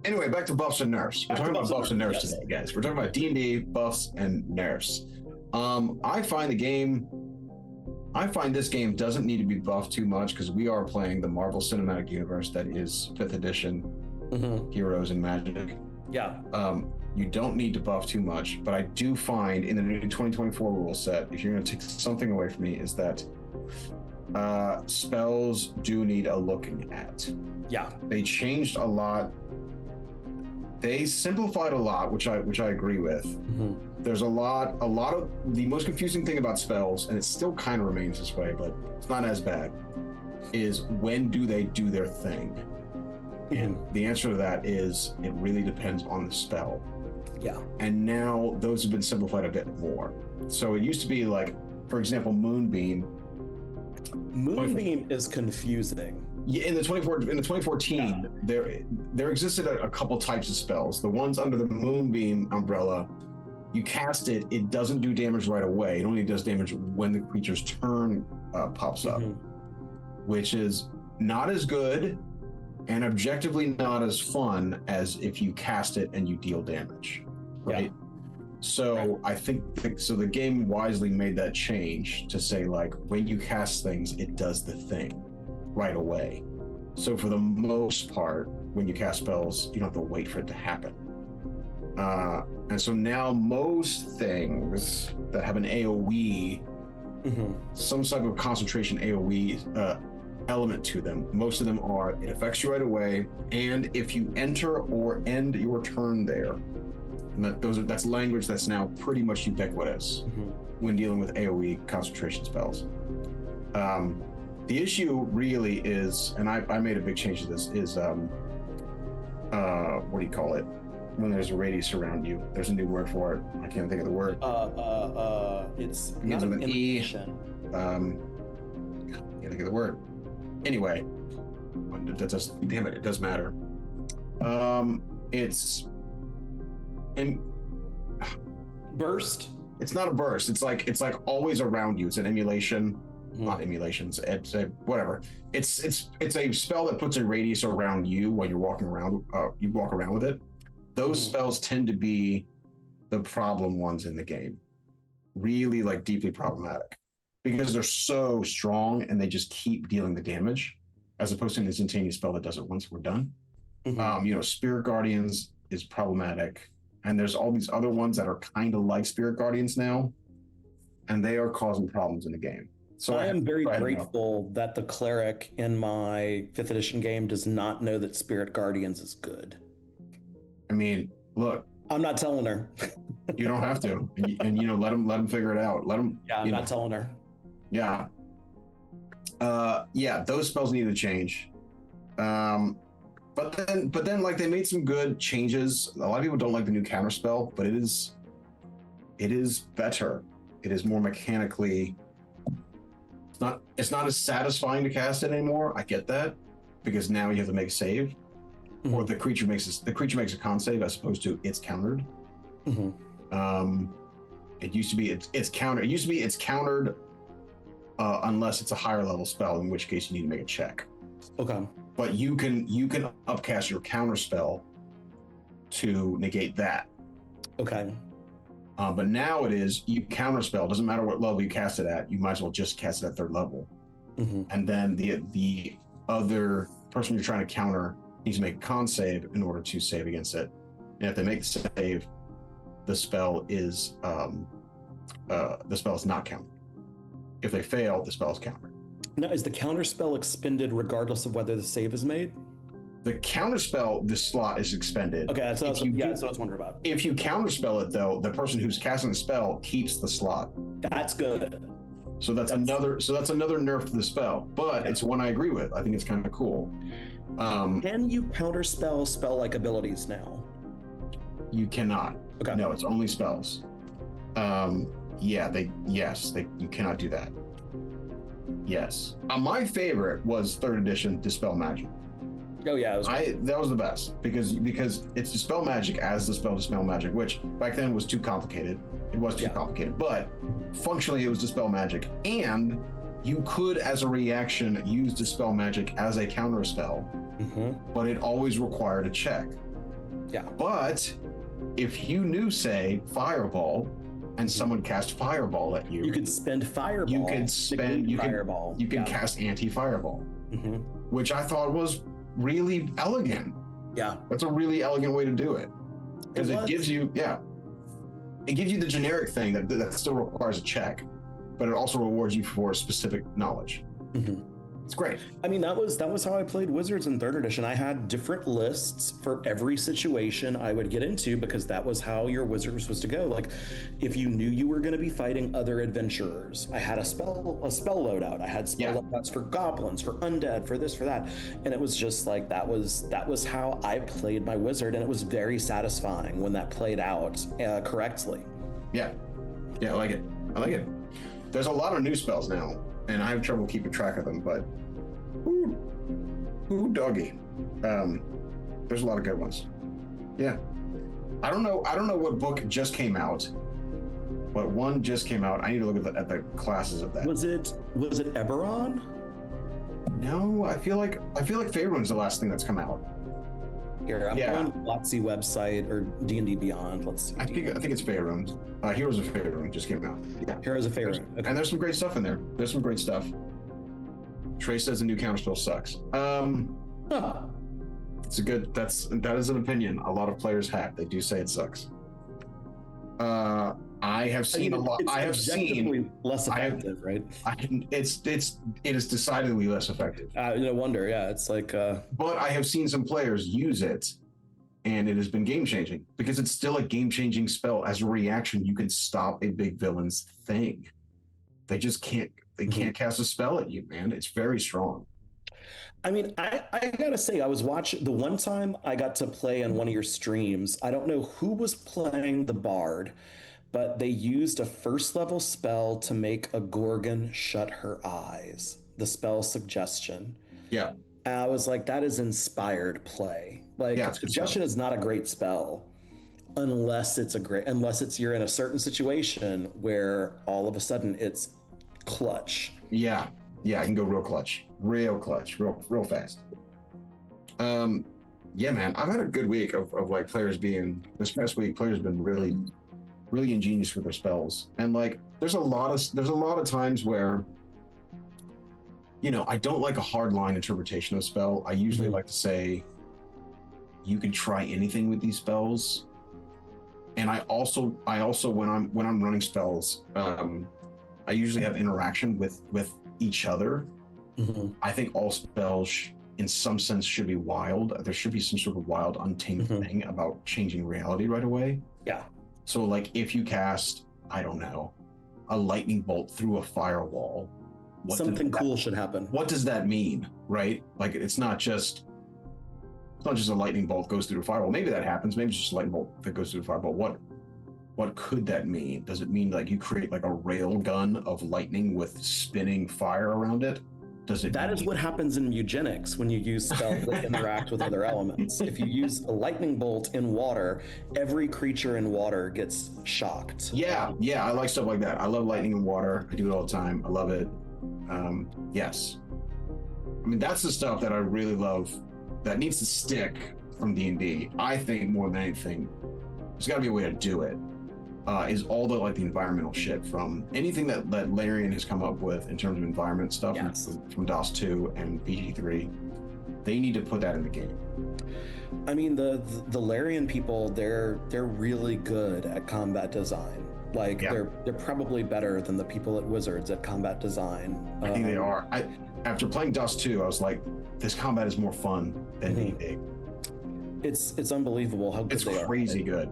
Anyway, back to buffs and nerfs. We're talking about buffs and nerfs yes. today, guys. We're talking about D&D buffs and nerfs. I find this game doesn't need to be buffed too much because we are playing the Marvel Cinematic Universe that is 5th edition Heroes and Magic. Yeah. You don't need to buff too much, but I do find in the new 2024 rule set, if you're going to take something away from me, is that spells do need a looking at. Yeah. They changed a lot. They simplified a lot, which I agree with. There's a lot of the most confusing thing about spells, and it still kind of remains this way, but it's not as bad, is when do they do their thing? And the answer to that is it really depends on the spell. Yeah. And now those have been simplified a bit more. So it used to be like, for example, Moonbeam. Moonbeam is confusing. Yeah, in the 2014, there existed a couple types of spells. The ones under the Moonbeam umbrella, you cast it, it doesn't do damage right away. It only does damage when the creature's turn pops up, which is not as good and objectively not as fun as if you cast it and you deal damage, right? So I think so the game wisely made that change to say, like, when you cast things, it does the thing right away. So for the most part, when you cast spells, you don't have to wait for it to happen. And so now most things that have an AoE, some type of concentration AoE element to them, most of them are, it affects you right away, and if you enter or end your turn there, and that's language that's now pretty much ubiquitous when dealing with AoE concentration spells. The issue really is, and I made a big change to this, is what do you call it? When there's a radius around you. There's a new word for it. I can't think of the word. It's Begins not with an an E. imitation. Can't think of the word. Anyway, damn it, it does matter. It's Burst. It's not a burst. It's like always around you. It's an emulation. Not emulations. It's a whatever. It's a spell that puts a radius around you when you're walking around. You walk around with it. Those spells tend to be the problem ones in the game. Really, like, deeply problematic because they're so strong and they just keep dealing the damage, as opposed to an instantaneous spell that does it once we're done. Spirit Guardians is problematic, and there's all these other ones that are kind of like Spirit Guardians now, and they are causing problems in the game. So I am very grateful that the cleric in my 5th edition game does not know that Spirit Guardians is good. I mean, look, I'm not telling her. you don't have to, and let them figure it out. Let them. Yeah, I'm not telling her. Yeah. Those spells need to change. But then, like, they made some good changes. A lot of people don't like the new counter spell, but it is better. It is more mechanically. It's not as satisfying to cast it anymore. I get that, because now you have to make a save, or the creature makes a con save as opposed to it's countered. It used to be it's countered. It used to be it's countered unless it's a higher level spell, in which case you need to make a check. Okay. But you can upcast your counter spell to negate that. Okay. But now it is, you counter spell, doesn't matter what level you cast it at, you might as well just cast it at 3rd level. And then the other person you're trying to counter needs to make a con save in order to save against it. And if they make the save, the spell is not countered. If they fail, the spell is countered. Now, is the counter spell expended regardless of whether the save is made? The counterspell, the slot is expended. Okay, that's what I was wondering about. If you counterspell it, though, the person who's casting the spell keeps the slot. That's good. So that's another nerf to the spell, but it's one I agree with. I think it's kind of cool. Can you counterspell spell-like abilities now? You cannot. Okay. No, it's only spells. You cannot do that. Yes. My favorite was 3rd edition Dispel Magic. Oh yeah, that was the best because it's Dispel Magic as the spell Dispel Magic, which back then was too complicated. It was too complicated, but functionally it was Dispel Magic, and you could, as a reaction, use Dispel Magic as a counter spell, but it always required a check. Yeah. But if you knew, say, Fireball, and someone cast Fireball at you, You could spend Fireball. you could spend Fireball. you can cast anti-Fireball, which I thought was really elegant. Yeah. That's a really elegant way to do it, because it gives you it gives you the generic thing that still requires a check, but it also rewards you for specific knowledge. It's great. I mean, that was how I played Wizards in 3rd edition. I had different lists for every situation I would get into, because that was how your wizard was supposed to go. Like, if you knew you were going to be fighting other adventurers, I had a spell loadout. I had spell loadouts for goblins, for undead, for this, for that, and it was just like that was how I played my wizard, and it was very satisfying when that played out correctly. Yeah, I like it. There's a lot of new spells now, and I have trouble keeping track of them, but ooh doggy. There's a lot of good ones. Yeah. I don't know what book just came out, but one just came out. I need to look at the classes of that. Was it Eberron? No, I feel like Faerun's the last thing that's come out. Here, I'm on WotC website or D&D Beyond. Let's see. I think it's Faerun. Heroes of Faerun just came out. Yeah. Heroes of Faerun. Okay. And there's some great stuff in there. There's some great stuff. Trey says the new counterspell sucks. That is an opinion a lot of players have. They do say it sucks. I have seen a lot. I have seen less effective, right? It is decidedly less effective. No wonder. Yeah, it's like. But I have seen some players use it, and it has been game changing, because it's still a game changing spell. As a reaction, you can stop a big villain's thing. They just can't. They can't cast a spell at you, man. It's very strong. I mean, I gotta say, I was watching the one time I got to play on one of your streams. I don't know who was playing the Bard, but they used a 1st level spell to make a Gorgon shut her eyes. The spell Suggestion. Yeah. And I was like, that is inspired play. Like, Suggestion is not a great spell unless you're in a certain situation where all of a sudden it's clutch. Yeah, I can go real clutch, real fast. Yeah, man, I've had a good week of like players being, this past week, players have been really ingenious with their spells. And like, there's a lot of times where, I don't like a hard line interpretation of a spell. I usually like to say, you can try anything with these spells. And I also when I'm running spells, I usually have interaction with each other. I think all spells, in some sense, should be wild. There should be some sort of wild, untamed thing about changing reality right away. Yeah. So, like, if you cast, I don't know, a lightning bolt through a firewall, something cool should happen. What does that mean, right? Like, it's not just a lightning bolt goes through a firewall. Maybe that happens. Maybe it's just a lightning bolt that goes through a firewall. What could that mean? Does it mean like you create like a rail gun of lightning with spinning fire around it? That is what happens in eugenics when you use spells that interact with other elements. If you use a lightning bolt in water, every creature in water gets shocked. Yeah, I like stuff like that. I love lightning in water. I do it all the time. I love it. Yes. I mean, that's the stuff that I really love that needs to stick from D&D. I think more than anything, there's got to be a way to do it. Is all the like the environmental shit from anything that Larian has come up with in terms of environment stuff from DOS 2 and PG3. They need to put that in the game. I mean, the Larian people, they're really good at combat design. Like they're probably better than the people at Wizards at combat design. I think they are. After playing DOS 2, I was like, this combat is more fun than D&D. It's unbelievable how good they are. It's crazy good.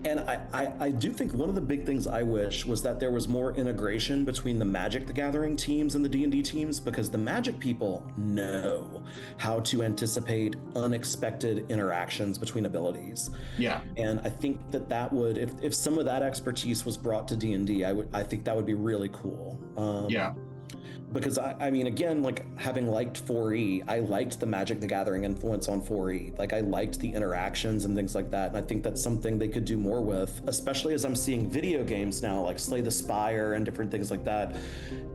And I do think one of the big things I wish was that there was more integration between the Magic the Gathering teams and the D&D teams, because the Magic people know how to anticipate unexpected interactions between abilities. Yeah. And I think that would, if some of that expertise was brought to D&D, I think that would be really cool. because I mean, again, like having liked 4E, I liked the Magic the Gathering influence on 4E. Like I liked the interactions and things like that. And I think that's something they could do more with, especially as I'm seeing video games now, like Slay the Spire and different things like that,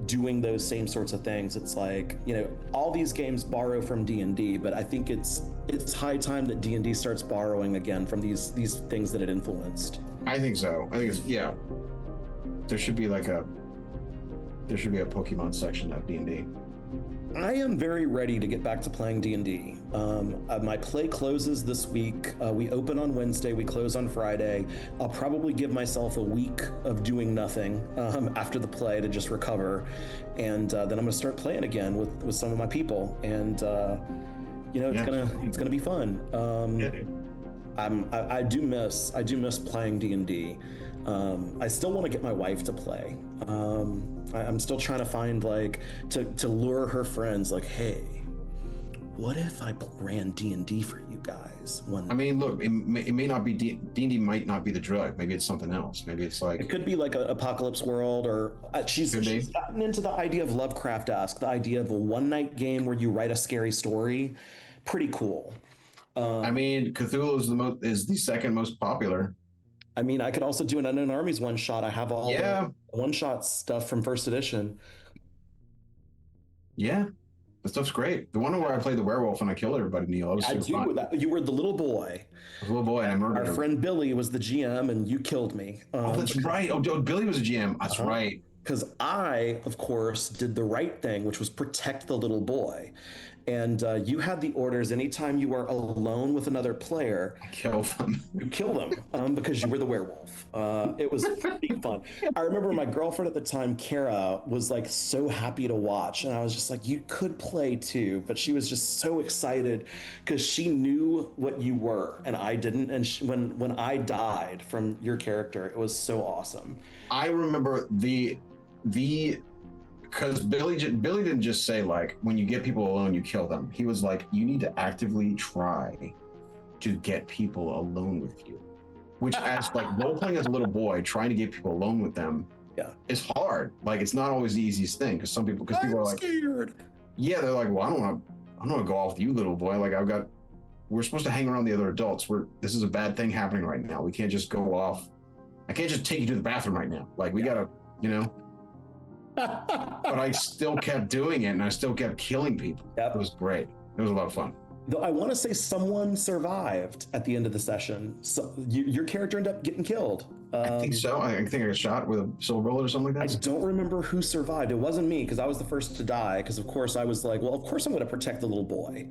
doing those same sorts of things. It's like, you know, all these games borrow from D&D, but I think it's high time that D&D starts borrowing again from these things that it influenced. I think so. I think it's, yeah. There should be a Pokemon section of D&D. I am very ready to get back to playing D&D. My play closes this week. We open on Wednesday, we close on Friday. I'll probably give myself a week of doing nothing after the play to just recover. And then I'm gonna start playing again with some of my people. And you know, it's gonna be fun. I do miss playing D&D. I still want to get my wife to play. I'm still trying to find to lure her friends. Like, hey, what if I ran D&D for you guys? I mean, look, it may not be D&D. Might not be the drug. Maybe it's something else. Maybe it's like it could be like an Apocalypse World, or she's gotten into the idea of Lovecraft-esque, the idea of a one-night game where you write a scary story. Pretty cool. I mean, Cthulhu is the second most popular. I mean, I could also do an Unknown Armies one shot. I have all the one shot stuff from first edition. Yeah, that stuff's great. The one where I played the werewolf and I killed everybody, Neil. You were the little boy. The little boy, and I murdered Our friend Billy was the GM, and you killed me. Oh, that's right. Oh, Billy was a GM. That's right. Because I, of course, did the right thing, which was protect the little boy. And you had the orders anytime you were alone with another player, kill them. You kill them because you were the werewolf. It was pretty fun. I remember my girlfriend at the time, Kara, was like so happy to watch. And I was just like, you could play too. But she was just so excited because she knew what you were and I didn't. And when I died from your character, it was so awesome. I remember because Billy didn't just say like, when you get people alone, you kill them. He was like, you need to actively try to get people alone with you, which as like role playing as a little boy, trying to get people alone with them is hard. Like, it's not always the easiest thing because people are like scared. Yeah, they're like, well, I don't want to go off with you, little boy. Like, we're supposed to hang around the other adults. This is a bad thing happening right now. We can't just go off. I can't just take you to the bathroom right now. Like, we gotta, you know. But I still kept doing it, and I still kept killing people. It was great. It was a lot of fun. Though I want to say someone survived at the end of the session. So your character ended up getting killed. I think so. I think I got shot with a silver bullet or something like that. I don't remember who survived. It wasn't me because I was the first to die. Because of course I was like, well, of course I'm going to protect the little boy.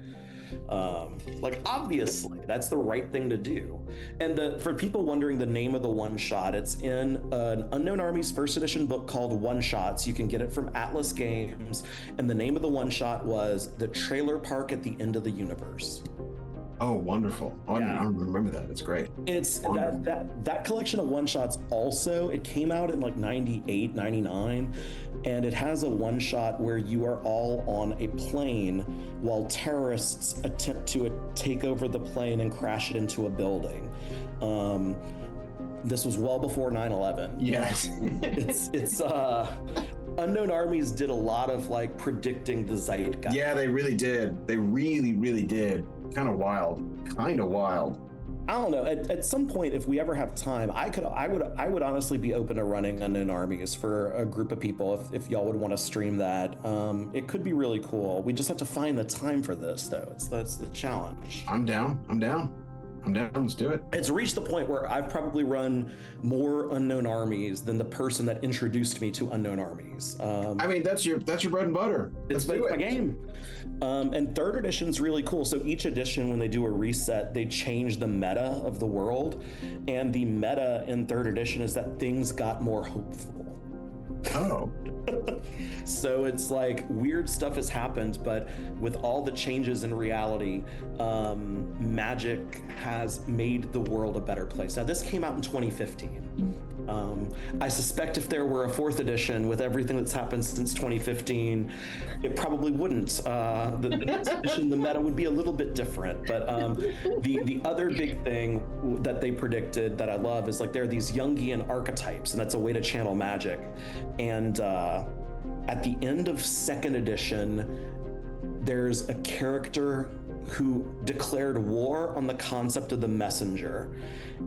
Like, obviously that's the right thing to do. And for people wondering the name of the one shot, it's in an Unknown Armies first edition book called One Shots. You can get it from Atlas Games, and the name of the one shot was The Trailer Park at the End of the Universe. Oh, wonderful. I don't remember that. It's great. It's that collection of one shots also, it came out in like 98, 99, and it has a one shot where you are all on a plane while terrorists attempt to take over the plane and crash it into a building. This was well before 9/11. Yes. It's Unknown Armies did a lot of like predicting the zeitgeist. Yeah, they really did. They really, really did. Kind of wild. I don't know. At some point, if we ever have time, I would honestly be open to running Unknown Armies for a group of people if y'all would want to stream that. It could be really cool. We just have to find the time for this, though. That's the challenge. I'm down. Let's do it. It's reached the point where I've probably run more Unknown Armies than the person that introduced me to Unknown Armies. I mean, that's your bread and butter. It's my game. And third edition's really cool. So each edition, when they do a reset, they change the meta of the world. And the meta in third edition is that things got more hopeful. Oh. So it's like weird stuff has happened, but with all the changes in reality, magic has made the world a better place. Now, this came out in 2015. I suspect if there were a fourth edition with everything that's happened since 2015, it probably wouldn't. The next edition, the meta would be a little bit different. But the other big thing that they predicted that I love is like there are these Jungian archetypes, and that's a way to channel magic. And at the end of second edition, there's a character who declared war on the concept of the messenger,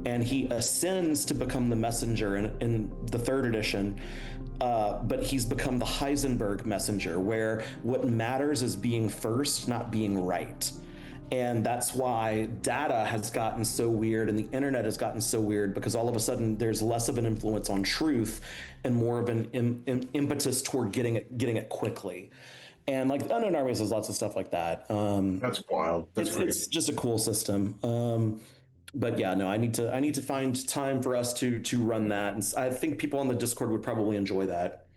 and he ascends to become the messenger in the third edition. But he's become the Heisenberg messenger, where what matters is being first, not being right. And that's why data has gotten so weird and the internet has gotten so weird, because all of a sudden there's less of an influence on truth and more of an impetus toward getting it quickly. And like Unknown Armies has lots of stuff like that. That's wild. It's just a cool system. But yeah, no, I need to find time for us to run that, and I think people on the Discord would probably enjoy that.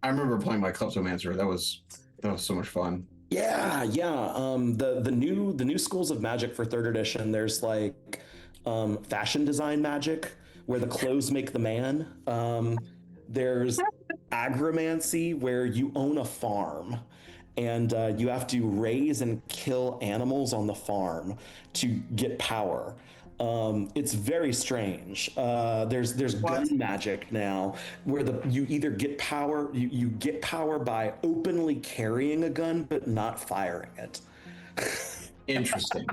I remember playing my Kleptomancer. That was so much fun. Yeah, yeah. The new schools of magic for third edition. There's like fashion design magic, where the clothes make the man. There's agromancy, where you own a farm and you have to raise and kill animals on the farm to get power. It's very strange. There's What? gun magic now, where you either get power, you get power by openly carrying a gun but not firing it. Interesting.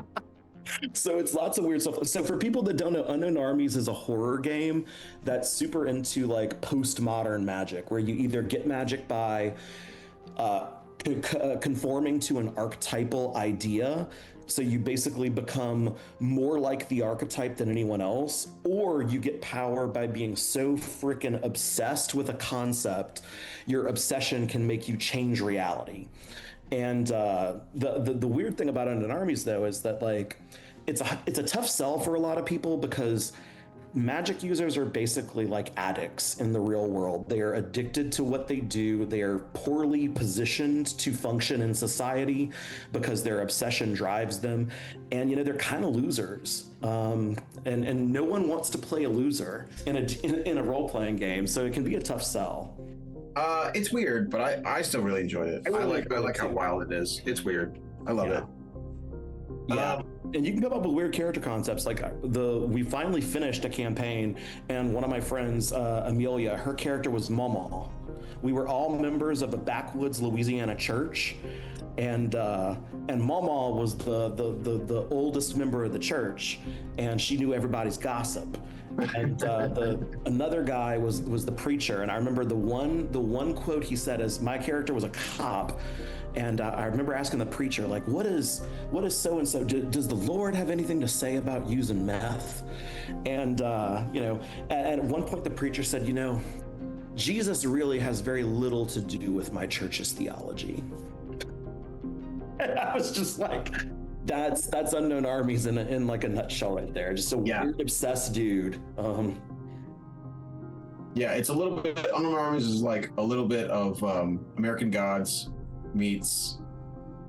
So it's lots of weird stuff. So for people that don't know, Unknown Armies is a horror game that's super into like postmodern magic, where you either get magic by conforming to an archetypal idea. So you basically become more like the archetype than anyone else, or you get power by being so freaking obsessed with a concept, your obsession can make you change reality. The weird thing about Unknown Armies, though, is that like it's a tough sell for a lot of people, because magic users are basically like addicts in the real world. They are addicted to what they do. They are poorly positioned to function in society because their obsession drives them. And they're kind of losers. And no one wants to play a loser in a role playing game, so it can be a tough sell. It's weird, but I still really enjoyed it. I like how wild it is. It's weird. I love it. Yeah. And you can come up with weird character concepts. Like we finally finished a campaign, and one of my friends, Amelia, her character was Mama. We were all members of a backwoods Louisiana church, and Mama was the oldest member of the church, and she knew everybody's gossip. And another guy was the preacher, and I remember the one quote he said is, my character was a cop. And I remember asking the preacher, like, what is so and so? Does the Lord have anything to say about using meth? And at one point the preacher said, Jesus really has very little to do with my church's theology. And I was just like, that's Unknown Armies in like a nutshell right there. Just a weird, obsessed dude. Yeah, it's a little bit. Unknown Armies is like a little bit of American Gods meets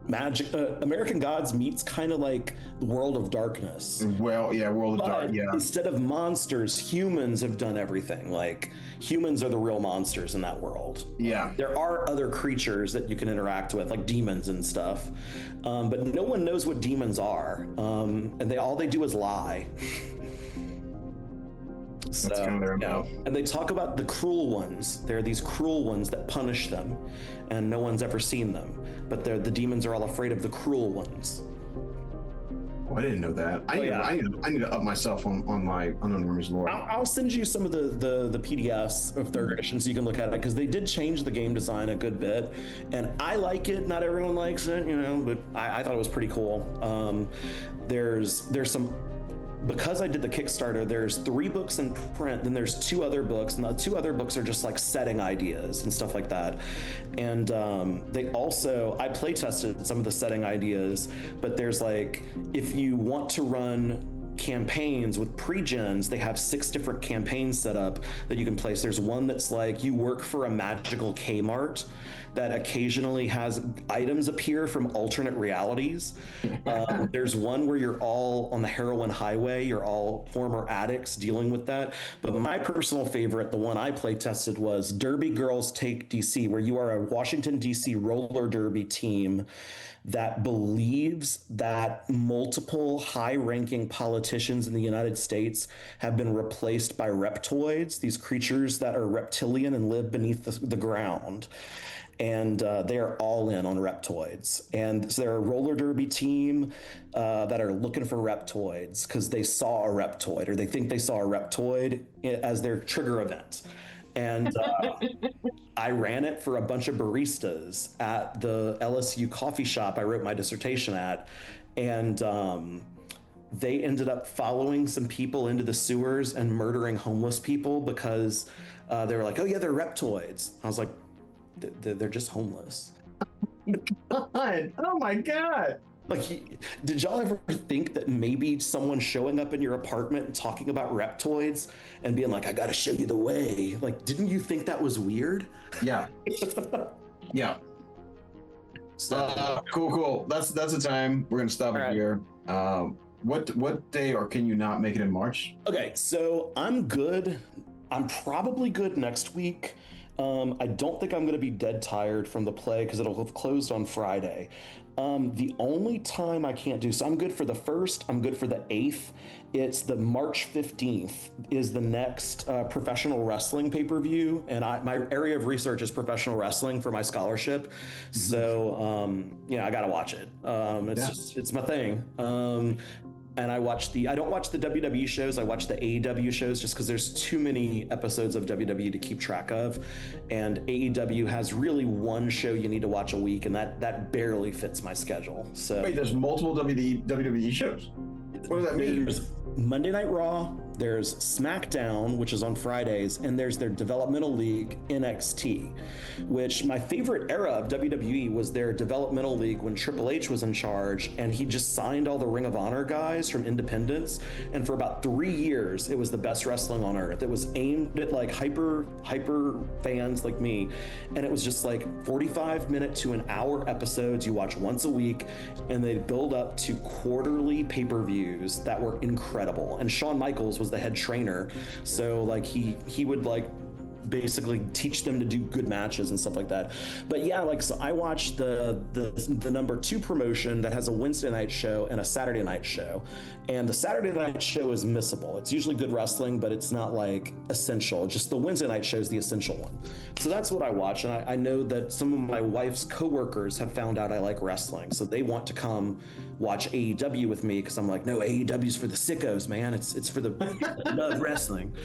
magic. American Gods meets kind of like the World of Darkness. Well, yeah, World of Dark. Yeah. Instead of monsters, humans have done everything. Like humans are the real monsters in that world. Yeah. There are other creatures that you can interact with, like demons and stuff, but no one knows what demons are, and all they do is lie. So, that's kind of their MO. And they talk about the cruel ones. There are these cruel ones that punish them, and no one's ever seen them. But the demons are all afraid of the cruel ones. Oh, I didn't know that. I need to up myself on my Unknown Armies lore. I'll send you some of the PDFs of third edition so you can look at it, because they did change the game design a good bit, and I like it. Not everyone likes it, but I thought it was pretty cool. There's some. Because I did the Kickstarter, there's 3 books in print, then there's 2 other books, and the 2 other books are just like setting ideas and stuff like that. And I play tested some of the setting ideas, but there's like, if you want to run campaigns with pre-gens, they have 6 different campaigns set up that you can place. There's one that's like, you work for a magical Kmart that occasionally has items appear from alternate realities. There's one where you're all on the heroin highway, you're all former addicts dealing with that. But my personal favorite, the one I play tested, was Derby Girls Take DC, where you are a Washington DC roller derby team that believes that multiple high-ranking politicians in the United States have been replaced by reptoids, these creatures that are reptilian and live beneath the ground. and they are all in on Reptoids. And so they're a roller derby team that are looking for Reptoids because they saw a Reptoid or they think they saw a Reptoid as their trigger event. And I ran it for a bunch of baristas at the LSU coffee shop I wrote my dissertation at. And they ended up following some people into the sewers and murdering homeless people because they were like, oh, yeah, they're Reptoids. I was like, they're just homeless. God. Oh my God. Like, did y'all ever think that maybe someone showing up in your apartment and talking about Reptoids and being like, I gotta show you the way? Like, didn't you think that was weird? Yeah. Yeah. Cool. That's the time. We're gonna stop it here. What day or can you not make it in March? Okay, so I'm good. I'm probably good next week. I don't think I'm going to be dead tired from the play because it'll have closed on Friday. The only time I can't do, so I'm good for the 1st, I'm good for the 8th. It's the March 15th is the next professional wrestling pay-per-view. And my area of research is professional wrestling for my scholarship. So, I got to watch it. It's my thing. And I don't watch the WWE shows. I watch the AEW shows just because there's too many episodes of WWE to keep track of. And AEW has really one show you need to watch a week, and that barely fits my schedule. So wait, there's multiple WWE shows? What does that mean? There's Monday Night Raw, there's SmackDown, which is on Fridays, and there's their developmental league, NXT, which my favorite era of WWE was their developmental league when Triple H was in charge, and he just signed all the Ring of Honor guys from independents, and for about 3 years, it was the best wrestling on earth. It was aimed at like hyper fans like me, and it was just like 45-minute to an hour episodes you watch once a week, and they build up to quarterly pay-per-views that were incredible. And Shawn Michaels was the head trainer, so like he would like basically teach them to do good matches and stuff like that. But yeah, like, so I watched the number 2 promotion that has a Wednesday night show and a Saturday night show, and the Saturday night show is missable. It's usually good wrestling, but it's not like essential. Just the Wednesday night show is the essential one. So that's what I watch, and I know that some of my wife's coworkers have found out I like wrestling, so they want to come watch AEW with me because I'm like, no, AEW's for the sickos, man. It's for the love wrestling.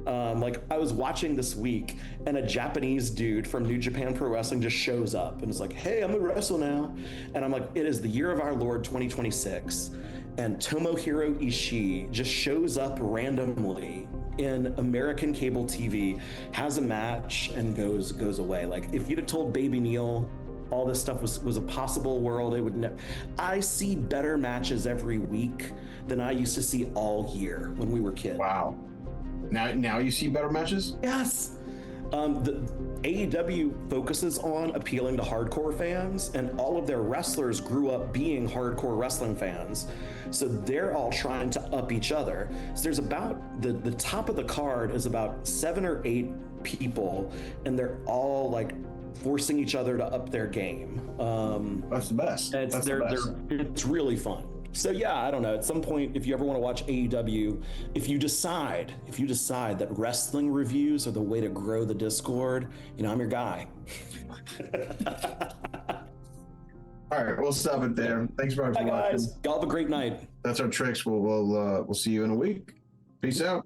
Like, I was watching this week, and a Japanese dude from New Japan Pro Wrestling just shows up and is like, hey, I'm gonna wrestle now. And I'm like, it is the year of our Lord 2026, and Tomohiro Ishii just shows up randomly in American cable TV, has a match, and goes away. Like, if you'd have told Baby Neil all this stuff was a possible world, it would never. I see better matches every week than I used to see all year when we were kids. Wow. Now you see better matches? Yes. The AEW focuses on appealing to hardcore fans, and all of their wrestlers grew up being hardcore wrestling fans. So they're all trying to up each other. So there's about the top of the card is about 7 or 8 people, and they're all like forcing each other to up their game. That's the best. It's really fun. So yeah, I don't know. At some point, if you ever want to watch AEW, if you decide that wrestling reviews are the way to grow the Discord, I'm your guy. All right, we'll stop it there. Thanks for watching. Bye, guys. Y'all have a great night. That's our tricks. We'll see you in a week. Peace out.